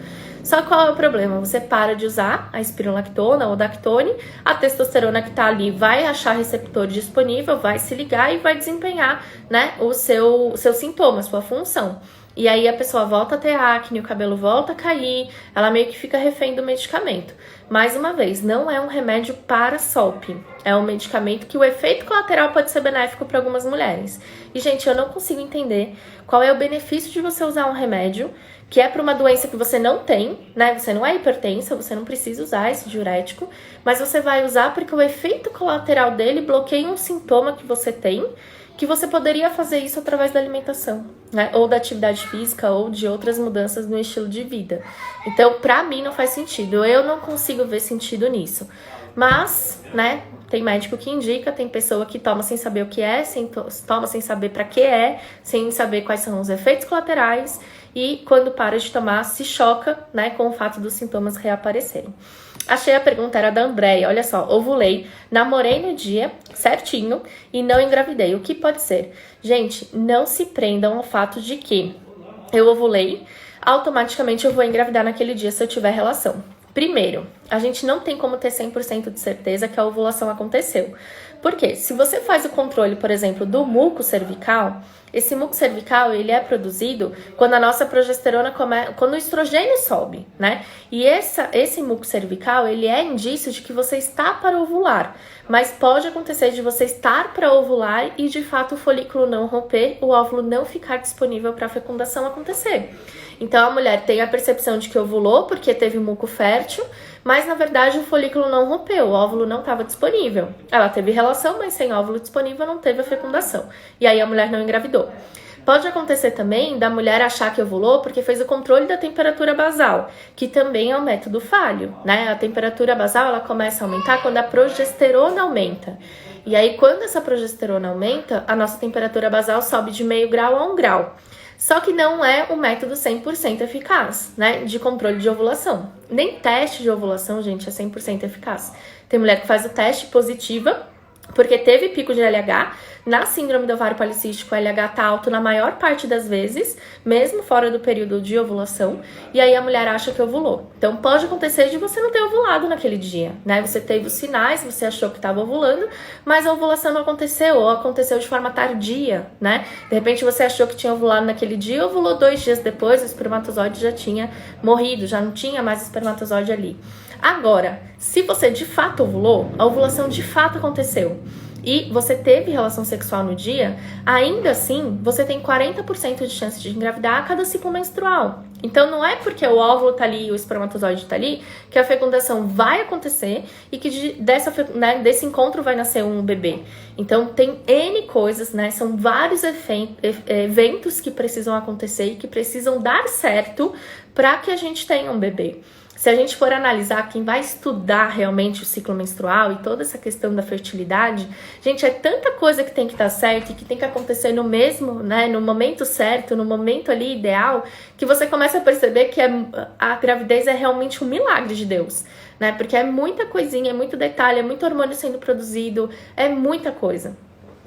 Só qual é o problema? Você para de usar a espironolactona ou Dactone, a testosterona que tá ali vai achar receptor disponível, vai se ligar e vai desempenhar, né, o seu sintoma, a sua função. E aí a pessoa volta a ter acne, o cabelo volta a cair, ela meio que fica refém do medicamento. Mais uma vez, não é um remédio para SOP, é um medicamento que o efeito colateral pode ser benéfico para algumas mulheres. E, gente, eu não consigo entender qual é o benefício de você usar um remédio que é para uma doença que você não tem, né? Você não é hipertensa, você não precisa usar esse diurético, mas você vai usar porque o efeito colateral dele bloqueia um sintoma que você tem, que você poderia fazer isso através da alimentação, né? Ou da atividade física, ou de outras mudanças no estilo de vida. Então, pra mim, não faz sentido. Eu não consigo ver sentido nisso. Mas, né, tem médico que indica, tem pessoa que toma sem saber o que é, toma sem saber pra que é, sem saber quais são os efeitos colaterais, e quando para de tomar, se choca, né, com o fato dos sintomas reaparecerem. Achei a pergunta, era da Andréia. Olha só, ovulei, namorei no dia certinho e não engravidei. O que pode ser? Gente, não se prendam ao fato de que eu ovulei, automaticamente eu vou engravidar naquele dia se eu tiver relação. Primeiro, a gente não tem como ter 100% de certeza que a ovulação aconteceu. Por quê? Se você faz o controle, por exemplo, do muco cervical, esse muco cervical, ele é produzido quando a nossa progesterona quando o estrogênio sobe, né? E esse muco cervical, ele é indício de que você está para ovular. Mas pode acontecer de você estar para ovular e, de fato, o folículo não romper, o óvulo não ficar disponível para a fecundação acontecer. Então, a mulher tem a percepção de que ovulou porque teve muco fértil, mas, na verdade, o folículo não rompeu, o óvulo não estava disponível. Ela teve relação, mas sem óvulo disponível não teve a fecundação. E aí a mulher não engravidou. Pode acontecer também da mulher achar que ovulou porque fez o controle da temperatura basal, que também é um método falho, né? A temperatura basal, ela começa a aumentar quando a progesterona aumenta. E aí, quando essa progesterona aumenta, a nossa temperatura basal sobe de meio grau a 1 grau. Só que não é o método 100% eficaz, né, de controle de ovulação. Nem teste de ovulação, gente, é 100% eficaz. Tem mulher que faz o teste positiva, porque teve pico de LH. Na síndrome do ovário policístico, o LH tá alto na maior parte das vezes, mesmo fora do período de ovulação, e aí a mulher acha que ovulou. Então pode acontecer de você não ter ovulado naquele dia, né? Você teve os sinais, você achou que estava ovulando, mas a ovulação não aconteceu, ou aconteceu de forma tardia, né? De repente você achou que tinha ovulado naquele dia, ovulou 2 dias depois, o espermatozoide já tinha morrido, já não tinha mais espermatozoide ali. Agora, se você de fato ovulou, a ovulação de fato aconteceu, e você teve relação sexual no dia, ainda assim, você tem 40% de chance de engravidar a cada ciclo menstrual. Então, não é porque o óvulo tá ali e o espermatozoide tá ali que a fecundação vai acontecer e que desse encontro vai nascer um bebê. Então, tem N coisas, né? São vários eventos que precisam acontecer e que precisam dar certo para que a gente tenha um bebê. Se a gente for analisar quem vai estudar realmente o ciclo menstrual e toda essa questão da fertilidade, gente, é tanta coisa que tem que dar certo e que tem que acontecer no mesmo, né, no momento certo, no momento ali ideal, que você começa a perceber que a gravidez é realmente um milagre de Deus, né? Porque é muita coisinha, é muito detalhe, é muito hormônio sendo produzido, é muita coisa.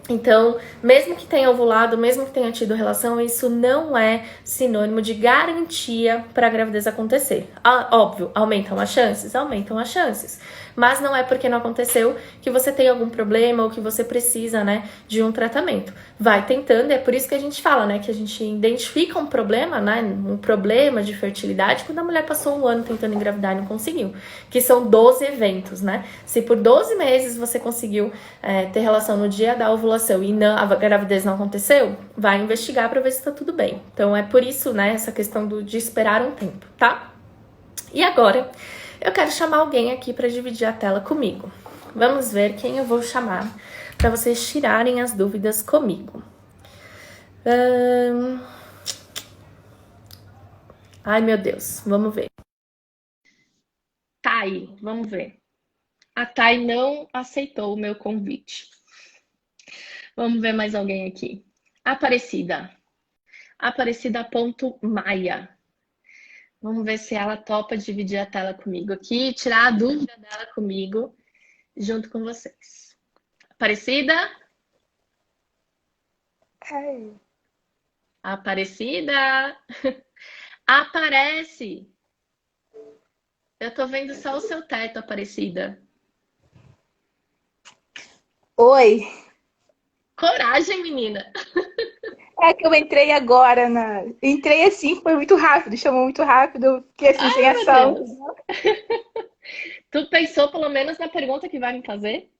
Então, mesmo que tenha ovulado, mesmo que tenha tido relação, isso não é sinônimo de garantia para a gravidez acontecer. Óbvio, aumentam as chances? Aumentam as chances. Mas não é porque não aconteceu que você tem algum problema ou que você precisa, né, de um tratamento. Vai tentando, é por isso que a gente fala, né, que a gente identifica um problema, né, um problema de fertilidade quando a mulher passou um ano tentando engravidar e não conseguiu. Que são 12 eventos, né? Se por 12 meses você conseguiu ter relação no dia da ovulação e a gravidez não aconteceu, vai investigar para ver se tá tudo bem. Então é por isso, né, essa questão de esperar um tempo, tá? E agora, eu quero chamar alguém aqui para dividir a tela comigo. Vamos ver quem eu vou chamar para vocês tirarem as dúvidas comigo. Ai, meu Deus, vamos ver. Thay, vamos ver. A Thay não aceitou o meu convite. Vamos ver mais alguém aqui. Aparecida. Aparecida.maia. Vamos ver se ela topa dividir a tela comigo aqui e tirar a dúvida dela comigo junto com vocês. Aparecida? Ai. Aparecida? Aparece! Eu tô vendo só o seu teto, Aparecida. Oi, Coragem, menina! é que eu entrei agora na. Entrei assim, foi muito rápido, chamou muito rápido, eu fiquei assim sem Ai, meu ação. Deus! Tu pensou pelo menos na pergunta que vai me fazer?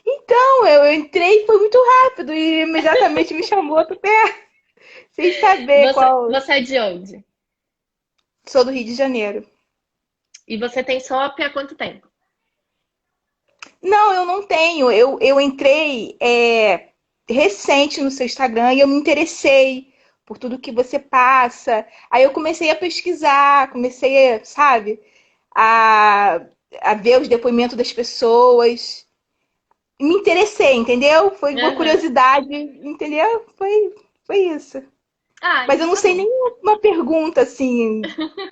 Então, eu entrei, foi muito rápido e imediatamente me chamou super sem saber qual. Você é de onde? Sou do Rio de Janeiro. E você tem SOP há quanto tempo? Não, eu não tenho. Eu entrei recente no seu Instagram e eu me interessei por tudo que você passa. Aí eu comecei a pesquisar, comecei, sabe, a, a ver os depoimentos das pessoas. Me interessei, entendeu? Foi uma Aham. curiosidade, entendeu? Foi isso. Ah, Mas eu então não tá sei bom. nenhuma pergunta assim,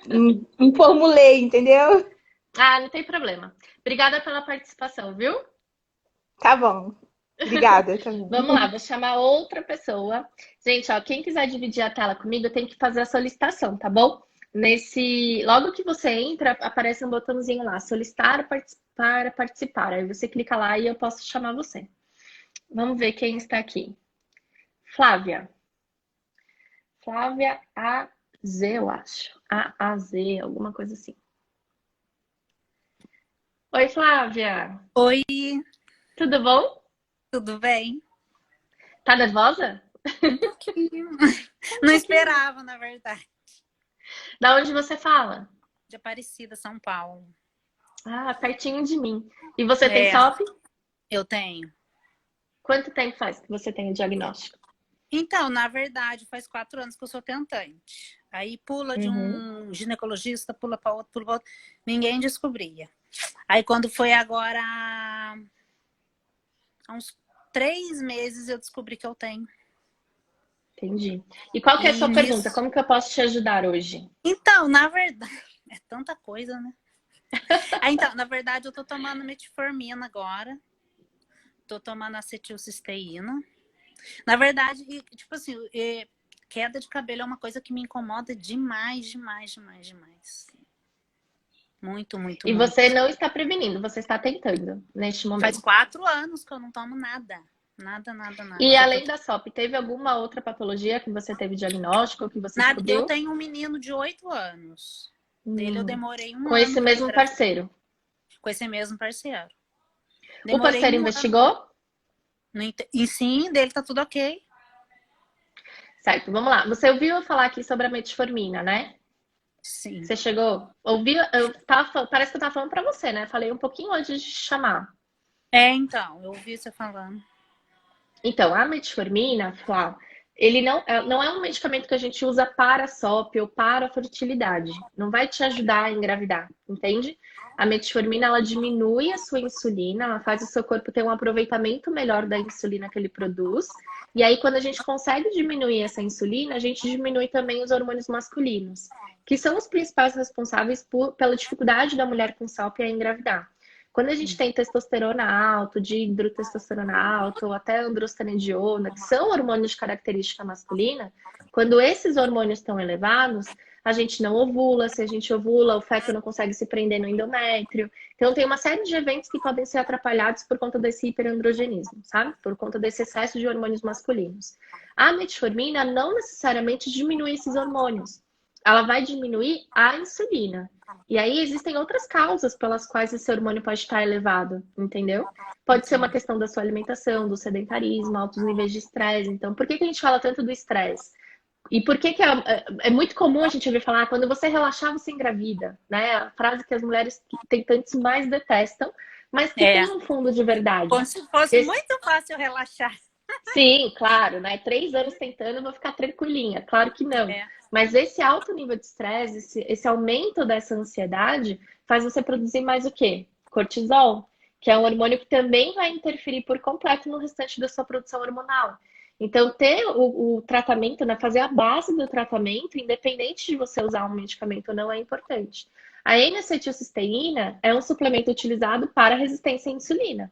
me formulei, entendeu? Ah, não tem problema. Obrigada pela participação, viu? Tá bom. Obrigada também. Vamos lá, vou chamar outra pessoa. Gente, ó, quem quiser dividir a tela comigo tem que fazer a solicitação, tá bom? Logo que você entra, aparece um botãozinho lá, solicitar para participar. Aí você clica lá e eu posso chamar você. Vamos ver quem está aqui. Flávia. Flávia AZ, eu acho. AAZ, alguma coisa assim. Oi, Flávia. Oi, Tudo bom? tudo bem? Tá nervosa? Um pouquinho. Um Não pouquinho. esperava, na verdade. Da onde você fala? De Aparecida, São Paulo. Ah, pertinho de mim. E você tem É, SOP? eu tenho. Quanto tempo faz que você tem o diagnóstico? Então, na verdade, faz 4 anos que eu sou tentante. Aí pula de Uhum. um ginecologista, pula para outro, pula para outro. Ninguém descobria. Aí quando foi agora, há uns 3 meses, eu descobri que eu tenho. Entendi. E qual que é a E sua pergunta? nisso... Como que eu posso te ajudar hoje? Então, na verdade, é tanta coisa, né? Então, na verdade, eu tô tomando metformina agora. Tô tomando acetilcisteína. Na verdade, tipo assim, queda de cabelo é uma coisa que me incomoda demais, demais, demais, demais. Muito, muito, E você muito. não está prevenindo, você está tentando neste Faz momento. 4 anos que eu não tomo nada. Nada, nada, nada. E Só tô... além da SOP, teve alguma outra patologia que você teve diagnóstico, que você nada. Eu descobriu? tenho um menino de 8 anos. Dele eu Hum, demorei um com ano esse para mesmo engravidar. parceiro. Com esse mesmo parceiro. O Demorei parceiro um ano. investigou? E sim, dele tá tudo ok. Certo, vamos lá. Você ouviu eu falar aqui sobre a metformina, né? Sim. Você chegou? Ouviu? Parece que eu tava falando para você, né? Falei um pouquinho antes de te chamar. Então, eu ouvi você falando. Então, a metformina, Flá, ele não é um medicamento que a gente usa para a SOP ou para a fertilidade. Não vai te ajudar a engravidar, entende? A metformina, ela diminui a sua insulina, ela faz o seu corpo ter um aproveitamento melhor da insulina que ele produz. E aí, quando a gente consegue diminuir essa insulina, a gente diminui também os hormônios masculinos, que são os principais responsáveis pela dificuldade da mulher com SOP a engravidar. Quando a gente tem testosterona alto, dihidrotestosterona alto, ou até androstenediona, que são hormônios de característica masculina, quando esses hormônios estão elevados, a gente não ovula. Se a gente ovula, o feto não consegue se prender no endométrio. Então, tem uma série de eventos que podem ser atrapalhados por conta desse hiperandrogenismo, sabe? Por conta desse excesso de hormônios masculinos. A metformina não necessariamente diminui esses hormônios. Ela vai diminuir a insulina. E aí existem outras causas pelas quais esse hormônio pode estar elevado, entendeu? Pode ser uma Entendi. questão da sua alimentação, do sedentarismo, altos níveis de estresse. Então, por que a gente fala tanto do estresse? E por que é muito comum a gente ouvir falar, quando você relaxar, você engravida, né? A frase que as mulheres tentantes mais detestam, mas que É, tem um fundo de verdade. como se fosse Esse- muito fácil relaxar. Sim, claro, né? 3 anos tentando, eu vou ficar tranquilinha. Claro que não. É, Mas esse alto nível de estresse, esse aumento dessa ansiedade, faz você produzir mais o quê? Cortisol, que é um hormônio que também vai interferir por completo no restante da sua produção hormonal. Então, ter o tratamento, né, fazer a base do tratamento, independente de você usar um medicamento ou não, é importante. A N-acetilcisteína é um suplemento utilizado para resistência à insulina.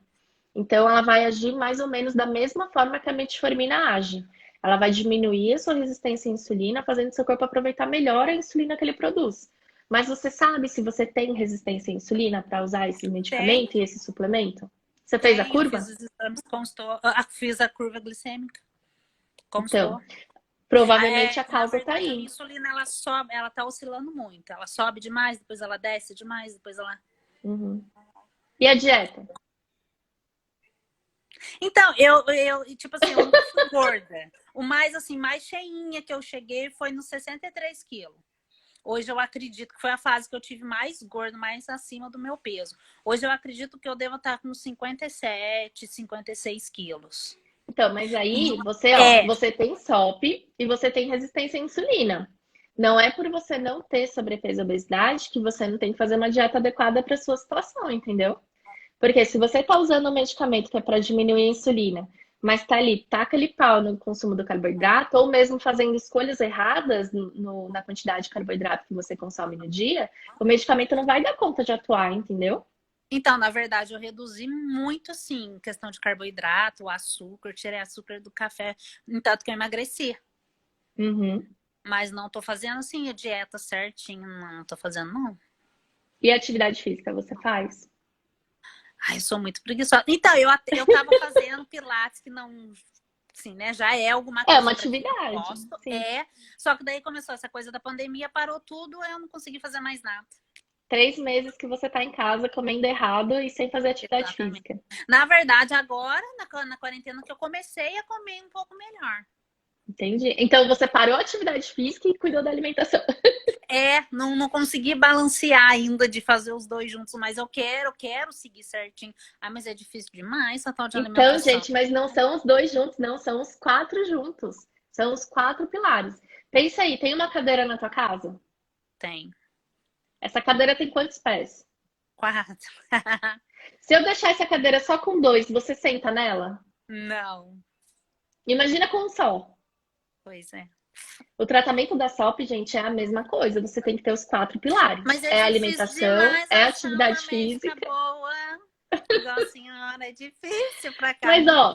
Então, ela vai agir mais ou menos da mesma forma que a metformina age. Ela vai diminuir a sua resistência à insulina, fazendo seu corpo aproveitar melhor a insulina que ele produz. Mas você sabe se você tem resistência à insulina para usar esse tem, medicamento e esse suplemento? Você fez a tem. Eu fiz curva? os exames, constou. Fiz a curva glicêmica, Então, constou. provavelmente a Na causa está verdade, a minha aí. insulina, ela sobe, ela tá oscilando muito. Ela sobe demais, depois ela desce demais, depois ela... Uhum. E a dieta? Então, tipo assim, eu nunca fui gorda. O mais, assim, mais cheinha que eu cheguei foi nos 63 quilos. Hoje eu acredito que foi a fase que eu tive mais gordo, mais acima do meu peso. Hoje eu acredito que eu devo estar com 57, 56 quilos. Então, mas E aí você, ó, é, você tem SOP e você tem resistência à insulina. Não é por você não ter sobrepeso e obesidade que você não tem que fazer uma dieta adequada para sua situação, entendeu? Porque se você está usando um medicamento que é para diminuir a insulina, mas tá ali, taca ali pau no consumo do carboidrato, ou mesmo fazendo escolhas erradas na quantidade de carboidrato que você consome no dia, o medicamento não vai dar conta de atuar, entendeu? então, na verdade, eu reduzi muito, assim, questão de carboidrato, o açúcar, tirei açúcar do café, tanto que eu emagreci. Uhum. Mas não tô fazendo, assim, a dieta certinho, não tô fazendo, não. E atividade física você faz? Ai, eu sou muito preguiçosa. Então, eu tava fazendo pilates, que não, assim, né, já é alguma É uma coisa para quem eu atividade, gosto, sim. só que daí começou essa coisa da pandemia, parou tudo, eu não consegui fazer mais nada. 3 meses que você tá em casa comendo errado e sem fazer atividade Exatamente. física. Na verdade, agora, na quarentena, que eu comecei a comer um pouco melhor. Entendi. Então você parou a atividade física e cuidou da alimentação. Não consegui balancear ainda de fazer os dois juntos, mas eu quero seguir certinho. Ah, mas é difícil demais essa tal de Então, alimentação. gente, mas não são os dois juntos, não, são os quatro juntos. São os quatro pilares. Pensa aí, tem uma cadeira na tua casa? Tem. Essa cadeira tem quantos pés? Quatro. Se eu deixar essa cadeira só com dois, você senta nela? Não. Imagina com um só. Pois é. O tratamento da SOP, gente, é a mesma coisa. Você tem que ter os 4 pilares. Mas é É difícil alimentação, demais é achar uma atividade médica física. boa. Igual a senhora, é difícil pra cá. Mas, ó,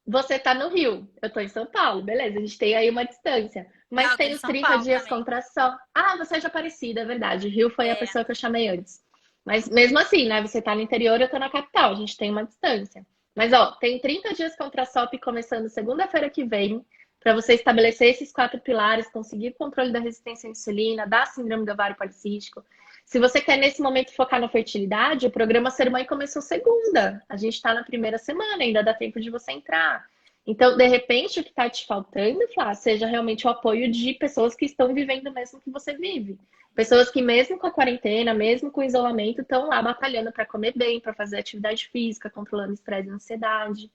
você tá no Rio, eu tô em São Paulo, beleza, a gente tem aí uma distância. Não, Mas eu tô tem em os São 30 Paulo dias também. contra a. Ah, você é de Aparecida, é verdade. Rio foi a É, pessoa que eu chamei antes. Mas mesmo assim, né? Você tá no interior, eu tô na capital, a gente tem uma distância. Mas, ó, tem 30 dias contra a SOP começando segunda-feira que vem, para você estabelecer esses 4 pilares, conseguir controle da resistência à insulina, da síndrome do ovário policístico. Se você quer, nesse momento, focar na fertilidade, o programa Ser Mãe começou segunda. A gente está na primeira semana, ainda dá tempo de você entrar. Então, de repente, o que está te faltando, Flá, seja realmente o apoio de pessoas que estão vivendo o mesmo que você vive. Pessoas que, mesmo com a quarentena, mesmo com o isolamento, estão lá batalhando para comer bem, para fazer atividade física, controlando estresse e ansiedade.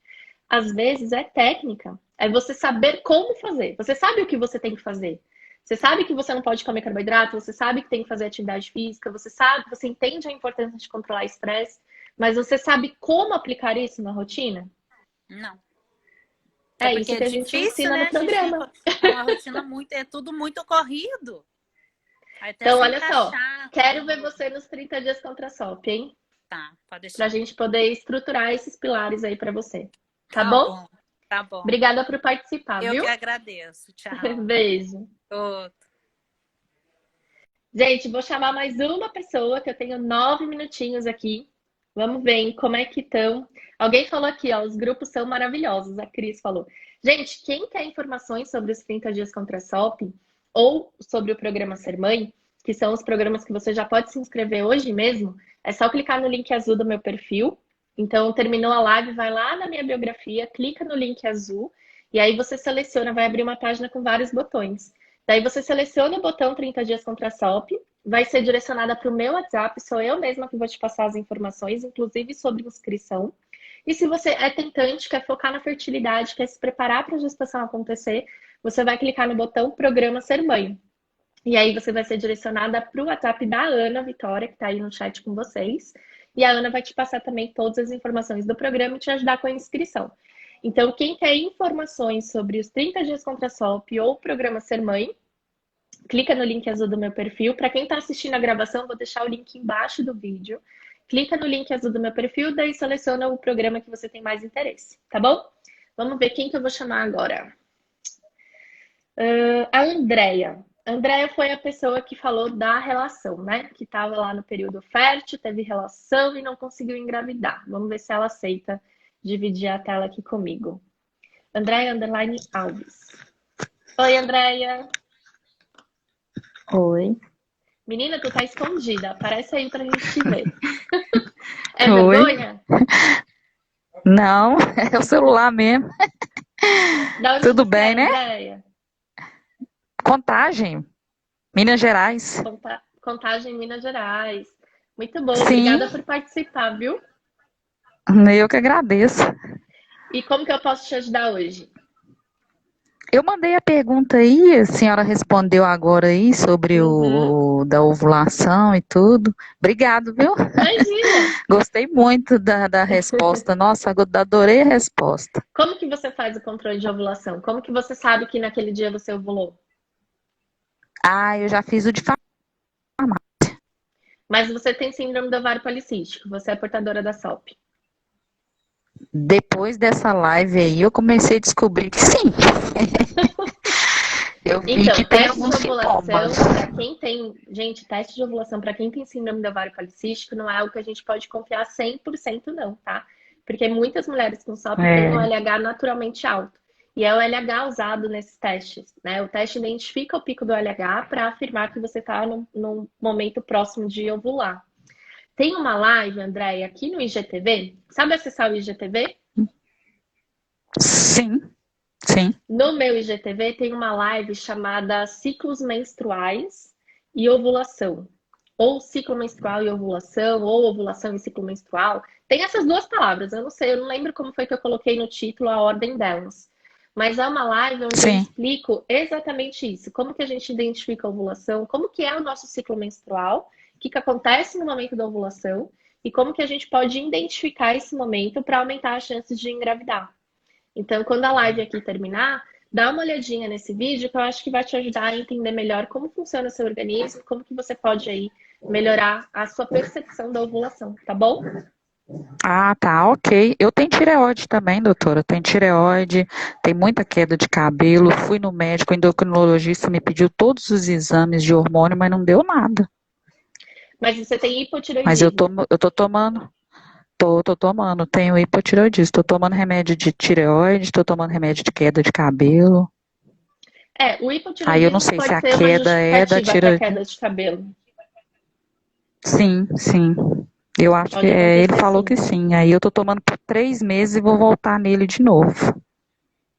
Às vezes é técnica, é você saber como fazer. Você sabe o que você tem que fazer. Você sabe que você não pode comer carboidrato, você sabe que tem que fazer atividade física, você sabe, você entende a importância de controlar estresse, mas você sabe como aplicar isso na rotina? não. Até É porque isso é que a gente difícil, ensina né? no A gente tem programa. uma rotina muito, é tudo muito corrido. Aí até Então, se olha só, encaixar quero ver tudo. você nos 30 dias contra a SOP, hein? Tá, pode Pra deixar. gente poder estruturar esses pilares aí pra você. Tá Tá bom? bom, tá bom. Obrigada por participar, Eu que viu? agradeço. Tchau. Beijo. Outro. Gente, vou chamar mais uma pessoa, que eu tenho 9 minutinhos aqui. Vamos ver hein, como é que estão. Alguém falou aqui, ó, os grupos são maravilhosos, a Cris falou. Gente, quem quer informações sobre os 30 dias contra a SOP ou sobre o programa Ser Mãe, que são os programas que você já pode se inscrever hoje mesmo, é só clicar no link azul do meu perfil. Então, terminou a live, vai lá na minha biografia, clica no link azul e aí você seleciona, vai abrir uma página com vários botões. Daí você seleciona o botão 30 dias contra a SOP, vai ser direcionada para o meu WhatsApp, sou eu mesma que vou te passar as informações, inclusive sobre inscrição. E se você é tentante, quer focar na fertilidade, quer se preparar para a gestação acontecer, você vai clicar no botão Programa Ser Mãe. E aí você vai ser direcionada para o WhatsApp da Ana Vitória, que está aí no chat com vocês. E a Ana vai te passar também todas as informações do programa e te ajudar com a inscrição. Então, quem quer informações sobre os 30 dias contra a SOP ou o programa Ser Mãe, clica no link azul do meu perfil. Para quem está assistindo a gravação, vou deixar o link embaixo do vídeo. Clica no link azul do meu perfil, daí seleciona o programa que você tem mais interesse, tá bom? Vamos ver quem que eu vou chamar agora. A Andrea. A Andrea foi a pessoa que falou da relação, né? Que estava lá no período fértil, teve relação e não conseguiu engravidar. Vamos ver se ela aceita dividir a tela aqui comigo. Andrea Underline Alves. Oi, Andrea. Oi. Menina, tu tá escondida. Aparece aí pra gente te ver. É Oi. vergonha? Não, é o celular mesmo. Da onde Tudo você bem, é, né? Andrea? Contagem, Minas Gerais. Contagem, Minas Gerais. Muito bom. Sim, Obrigada por participar, viu? eu que agradeço. E como que eu posso te ajudar hoje? Eu mandei a pergunta aí, a senhora respondeu agora aí sobre Uhum. o da ovulação e tudo. Obrigado, viu? Imagina! Gostei muito da resposta. Nossa, adorei a resposta. Como que você faz o controle de ovulação? Como que você sabe que naquele dia você ovulou? Ah, eu já fiz o de farmácia. Mas você tem síndrome do ovário policístico, você é portadora da SOP. Depois dessa live aí, eu comecei a descobrir que sim. Eu vi Então, que tem teste de alguns sintomas. ovulação para quem tem, gente, teste de ovulação para quem tem síndrome do ovário policístico não é algo que a gente pode confiar 100% não, tá? Porque muitas mulheres com SOP têm um É, LH naturalmente alto. E é o LH usado nesses testes, né? O teste identifica o pico do LH para afirmar que você está num momento próximo de ovular. Tem uma live, Andréia, aqui no IGTV. Sabe acessar o IGTV? sim, sim. No meu IGTV tem uma live chamada Ciclos Menstruais e Ovulação. Ou ciclo menstrual e ovulação, ou ovulação e ciclo menstrual. Tem essas duas palavras, eu não sei, eu não lembro como foi que eu coloquei no título a ordem delas. Mas é uma live onde eu Sim. explico exatamente isso. Como que a gente identifica a ovulação, como que é o nosso ciclo menstrual, o que acontece no momento da ovulação, e como que a gente pode identificar esse momento para aumentar as chances de engravidar. Então, quando a live aqui terminar, dá uma olhadinha nesse vídeo que eu acho que vai te ajudar a entender melhor como funciona o seu organismo, como que você pode aí melhorar a sua percepção da ovulação, tá bom? Ah, tá, ok. Eu tenho tireoide também, doutora. Tenho tireoide, tem muita queda de cabelo. Fui no médico, o endocrinologista me pediu todos os exames de hormônio, mas não deu nada. Mas você tem Mas hipotireoidismo. eu tô tomando, tô tomando, tenho hipotireoidismo, tô tomando remédio de tireoide, tô tomando remédio de queda de cabelo. O Aí eu não hipotireoidismo sei se pode a ser uma queda é da justificativa para tireoide. queda de cabelo. Sim, sim. Eu acho que Pode é, ele acontecer falou sim. que sim. Aí eu tô tomando por 3 meses e vou voltar nele de novo.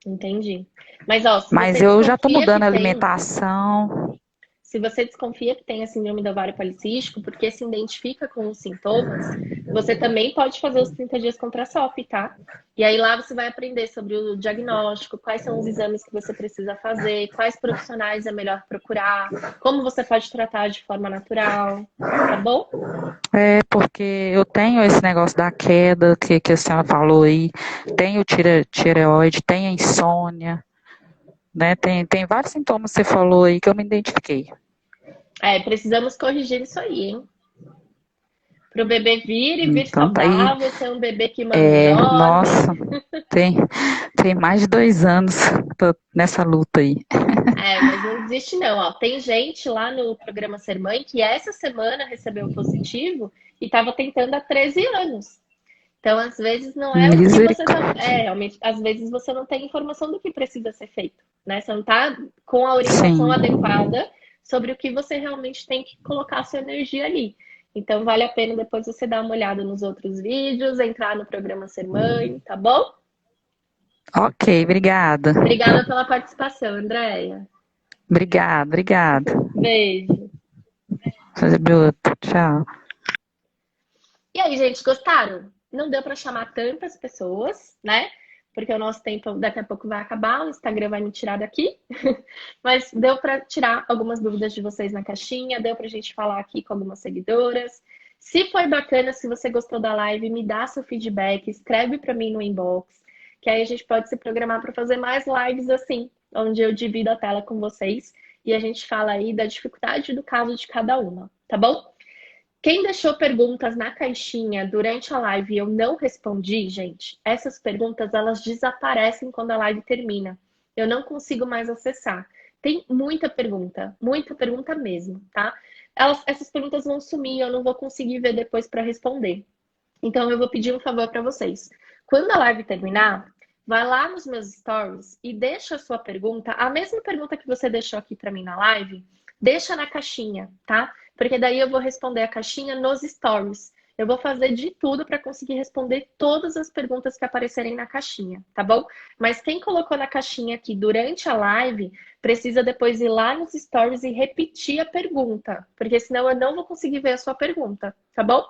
Entendi. Mas, ó, se Mas você eu já tô desconfia que mudando a tem, alimentação. se você desconfia que tem a síndrome do ovário policístico, porque se identifica com os sintomas, você também pode fazer os 30 dias contra a SOP, tá? E aí lá você vai aprender sobre o diagnóstico, quais são os exames que você precisa fazer, quais profissionais é melhor procurar, como você pode tratar de forma natural, tá bom? É, porque eu tenho esse negócio da queda que a senhora falou aí, tenho tireoide, tenho insônia, né? Tem vários sintomas que você falou aí que eu me identifiquei. Precisamos corrigir isso aí, hein? Para o bebê vir e vir Então tá aí, saudável, ser um bebê que mamãe dorme. nossa, tem, tem mais de 2 anos tô nessa luta aí. Mas não desiste não, ó. Tem gente lá no programa Ser Mãe que essa semana recebeu positivo e estava tentando há 13 anos. Então, às vezes, não é o que você tá. Misericórdia. Realmente, às vezes você não tem informação do que precisa ser feito, né? Você não está com a orientação Sim, adequada sobre o que você realmente tem que colocar a sua energia ali. Então, vale a pena depois você dar uma olhada nos outros vídeos, entrar no programa Ser Mãe, tá bom? ok, obrigada. Obrigada pela participação, Andréia. Obrigada. Beijo. Tchau. E aí, gente, gostaram? Não deu para chamar tantas pessoas, né? Porque o nosso tempo daqui a pouco vai acabar, o Instagram vai me tirar daqui. Mas deu para tirar algumas dúvidas de vocês na caixinha, deu para a gente falar aqui com algumas seguidoras. Se foi bacana, se você gostou da live, me dá seu feedback, escreve para mim no inbox, que aí a gente pode se programar para fazer mais lives assim, onde eu divido a tela com vocês e a gente fala aí da dificuldade do caso de cada uma, tá bom? Quem deixou perguntas na caixinha durante a live e eu não respondi, gente, essas perguntas elas desaparecem quando a live termina. Eu não consigo mais acessar. Tem muita pergunta mesmo, tá? Essas perguntas vão sumir, eu não vou conseguir ver depois para responder. Então eu vou pedir um favor para vocês. Quando a live terminar, vai lá nos meus stories e deixa a sua pergunta, a mesma pergunta que você deixou aqui para mim na live, deixa na caixinha, tá? Porque daí eu vou responder a caixinha nos stories. Eu vou fazer de tudo para conseguir responder todas as perguntas que aparecerem na caixinha, tá bom? Mas quem colocou na caixinha aqui durante a live, precisa depois ir lá nos stories e repetir a pergunta, porque senão eu não vou conseguir ver a sua pergunta, tá bom?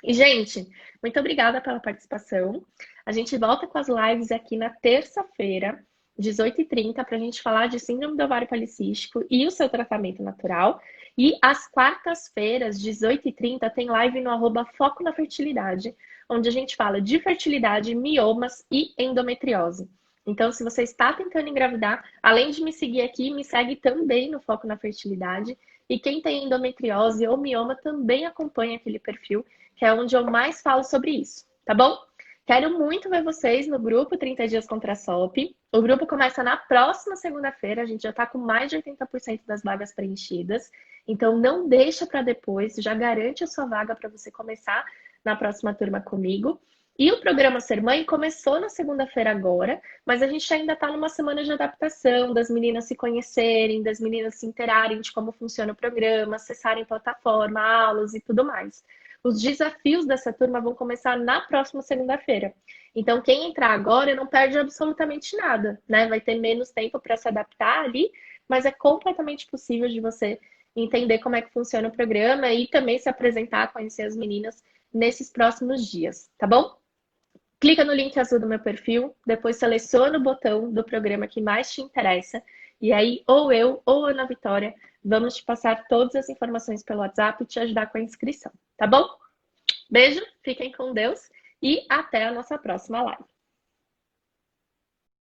E, gente, muito obrigada pela participação. A gente volta com as lives aqui na terça-feira, 18h30, para a gente falar de síndrome do ovário policístico e o seu tratamento natural. E às quartas-feiras, 18h30, tem live no @Foco na Fertilidade, onde a gente fala de fertilidade, miomas e endometriose. Então, se você está tentando engravidar, além de me seguir aqui, me segue também no Foco na Fertilidade. E quem tem endometriose ou mioma também acompanha aquele perfil, que é onde eu mais falo sobre isso, tá bom? Quero muito ver vocês no grupo 30 Dias contra a SOP. O grupo começa na próxima segunda-feira, a gente já tá com mais de 80% das vagas preenchidas. Então não deixa para depois, já garante a sua vaga para você começar na próxima turma comigo. E o programa Ser Mãe começou na segunda-feira agora, mas a gente ainda está numa semana de adaptação, das meninas se conhecerem, das meninas se interarem de como funciona o programa, acessarem plataforma, aulas e tudo mais. Os desafios dessa turma vão começar na próxima segunda-feira. Então, quem entrar agora não perde absolutamente nada, né? Vai ter menos tempo para se adaptar ali, mas é completamente possível de você entender como é que funciona o programa e também se apresentar, conhecer as meninas nesses próximos dias, tá bom? Clica no link azul do meu perfil, depois seleciona o botão do programa que mais te interessa, e aí ou eu ou a Ana Vitória vamos te passar todas as informações pelo WhatsApp e te ajudar com a inscrição, tá bom? Beijo, fiquem com Deus e até a nossa próxima live.